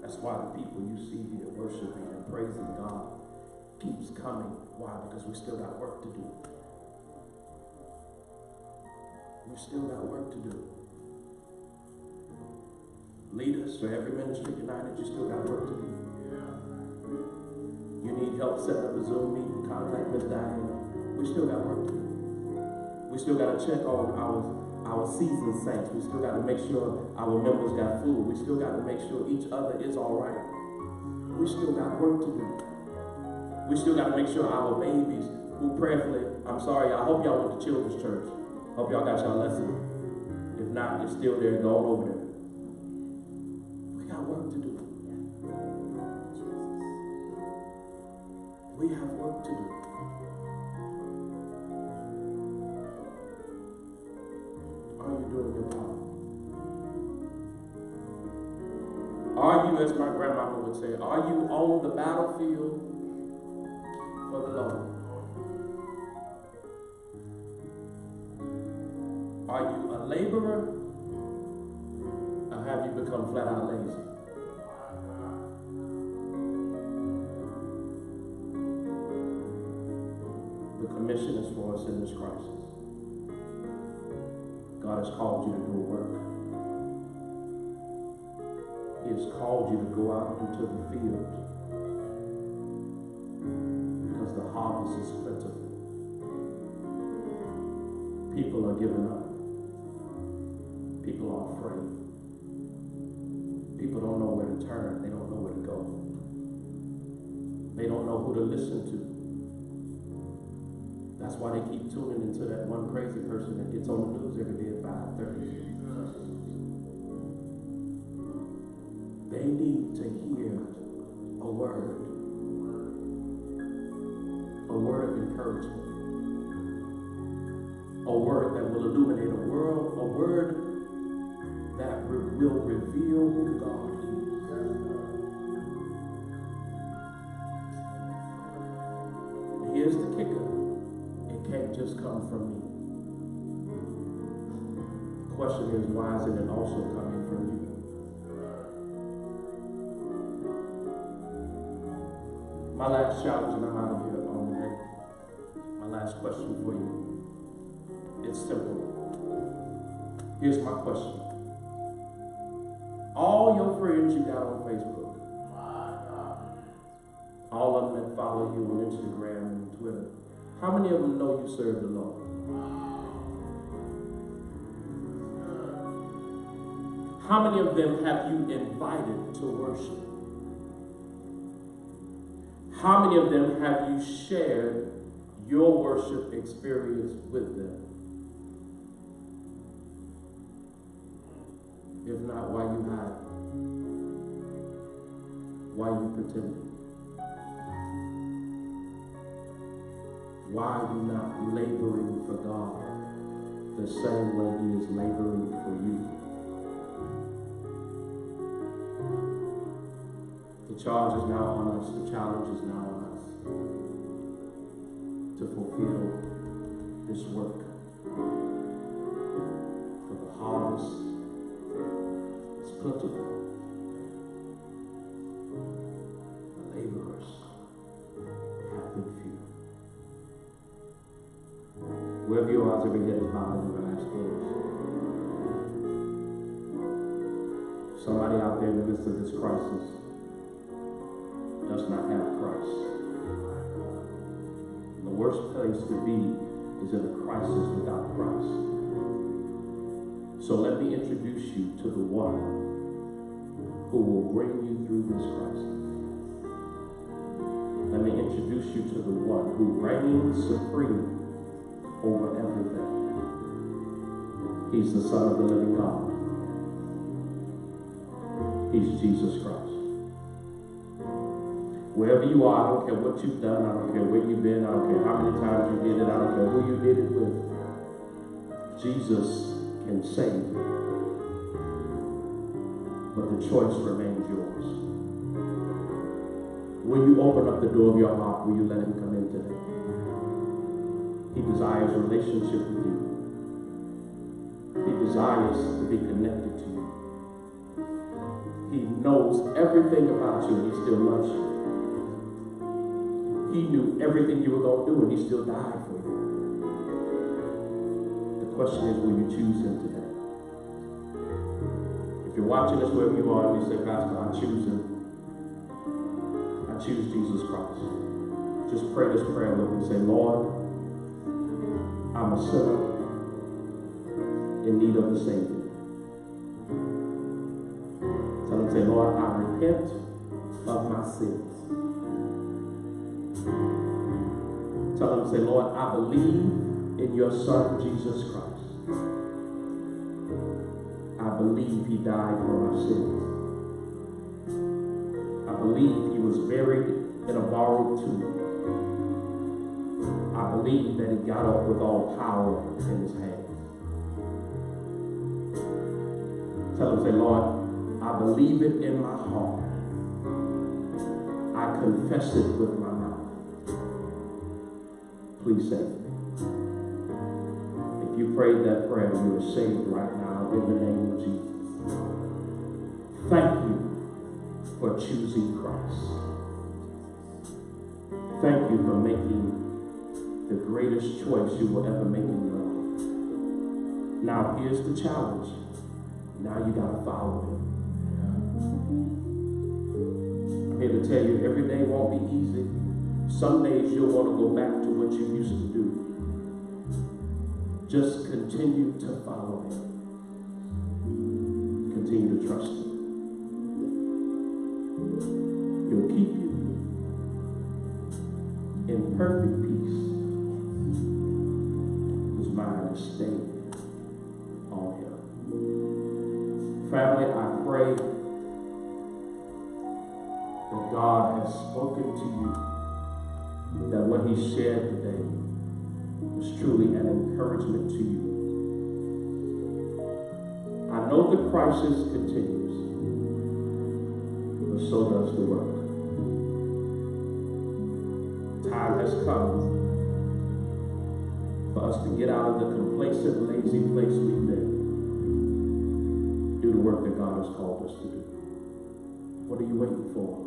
That's why the people you see here worshiping and praising God keeps coming. Why? Because we still got work to do. We still got work to do. Leaders for every ministry united, you still got work to do. You need help setting up a Zoom meeting, contact Miss Diane. We still got work to do. We still got to check on our seasoned saints. We still got to make sure our members got food. We still got to make sure each other is all right. We still got work to do. We still got to make sure our babies who prayerfully, I'm sorry, I hope y'all went to children's church. Hope y'all got y'all lesson. If not, you're still there, going over there. We got work to do. We have work to do. Are you doing your part? Are you, as my grandmama would say, are you on the battlefield for the Lord? Are you a laborer, or have you become flat out lazy? The commission is for us in this crisis. God has called you to do a work. He has called you to go out into the field because the harvest is plentiful. People are giving up. People are afraid. People don't know where to turn. They don't know where to go. They don't know who to listen to. That's why they keep tuning into that one crazy person that gets on the news every day at 5:30. They need to hear a word of encouragement, a word that will illuminate a word that will reveal who God is. Here's the kicker. It can't just come from me. question is, why isn't it also coming from you? My last challenge, and I'm out of here on the day. My last question for you. It's simple. Here's my question. All your friends you got on Facebook, all of them that follow you on Instagram and Twitter, how many of them know you serve the Lord? How many of them have you invited to worship? How many of them have you shared your worship experience with them? If not, why you hide? Why you pretending? Why are you not laboring for God the same way He is laboring for you? The charge is now on us. The challenge is now on us to fulfill this work. For the harvest is plentiful. The laborers have been few. Wherever you are, every head is bowed and your eyes closed. Somebody out there in the midst of this crisis does not have Christ. And the worst place to be is in a crisis without Christ. So let me introduce you to the one who will bring you through this crisis. Let me introduce you to the one who reigns supreme over everything. He's the Son of the living God. He's Jesus Christ. Wherever you are, I don't care what you've done, I don't care where you've been, I don't care how many times you did it, I don't care who you did it with. Jesus can save you. But the choice remains yours. Will you open up the door of your heart? Will you let Him come in today? He desires a relationship with you. He desires to be connected to you. He knows everything about you and He still loves you. He knew everything you were going to do and He still died for you. The question is, will you choose Him today? If you're watching this wherever you are and you say, Pastor, I choose Him. I choose Jesus Christ. Just pray this prayer with me. Say, Lord, I'm a sinner in need of a Savior. Tell Him, say, Lord, I repent of my sins. Tell Him, say, Lord, I believe in your Son, Jesus Christ. I believe He died for my sins. I believe He was buried in a borrowed tomb. I believe that He got up with all power in His hands. Tell Him, say, Lord, I believe it in my heart. I confess it with my mouth. Please save me. If you prayed that prayer, you are saved right now in the name of Jesus. Thank you for choosing Christ. Thank you for making the greatest choice you will ever make in your life. Now here's the challenge. Now you got to follow Him. I'm here to tell you, every day won't be easy. Some days you'll want to go back to what you used to do. Just continue to follow Him. Continue to trust Him. He'll keep you in perfect peace, whose mind is stayed on Him. Family, I pray that God has spoken to you, that what He shared today was truly an encouragement to you. I know the crisis continues, but so does the work. Time has come for us to get out of the complacent, lazy place we've been What are you waiting for?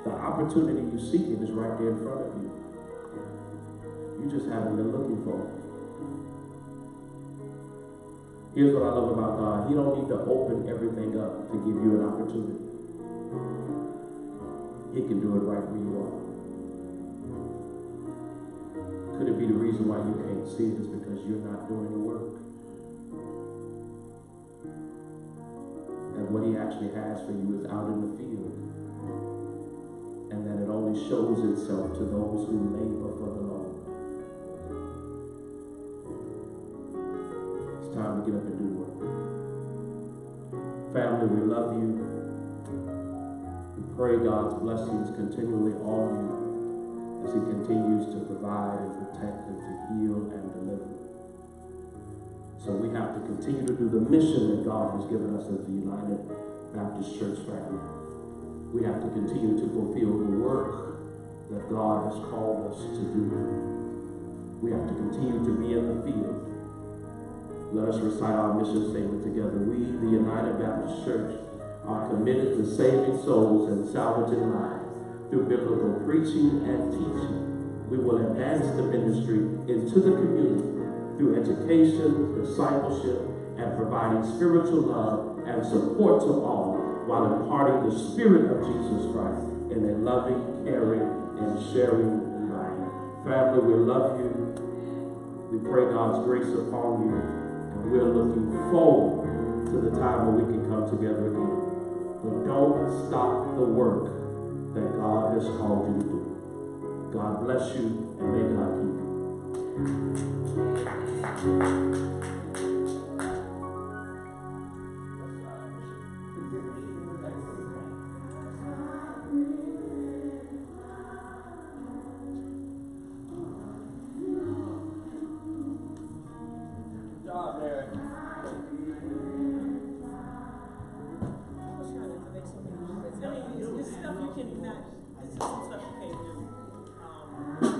The opportunity you're seeking is right there in front of you. You just haven't been looking for it. Here's what I love about God. He don't need to open everything up to give you an opportunity. He can do it right where you are. Could it be the reason why you can't see it is because you're not doing the work? And what he actually has for you is out in the field. And that it only shows itself to those who labor for the Lord. It's time to get up and do work. Family, we love you. We pray God's blessings continually on you as he continues to provide and protect and to heal and deliver. So we have to continue to do the mission that God has given us as the United Baptist Church family. We have to continue to fulfill the work that God has called us to do. We have to continue to be in the field. Let us recite our mission statement together. We, the United Baptist Church, are committed to saving souls and salvaging lives through biblical preaching and teaching. We will advance the ministry into the community through education, discipleship, and providing spiritual love and support to all, while imparting the Spirit of Jesus Christ in a loving, caring, and sharing environment. Family, we love you. We pray God's grace upon you. And we're looking forward to the time when we can come together again. But don't stop the work that God has called you to do. God bless you, and may God keep you. It's stuff you can not. It's just some stuff you can't do.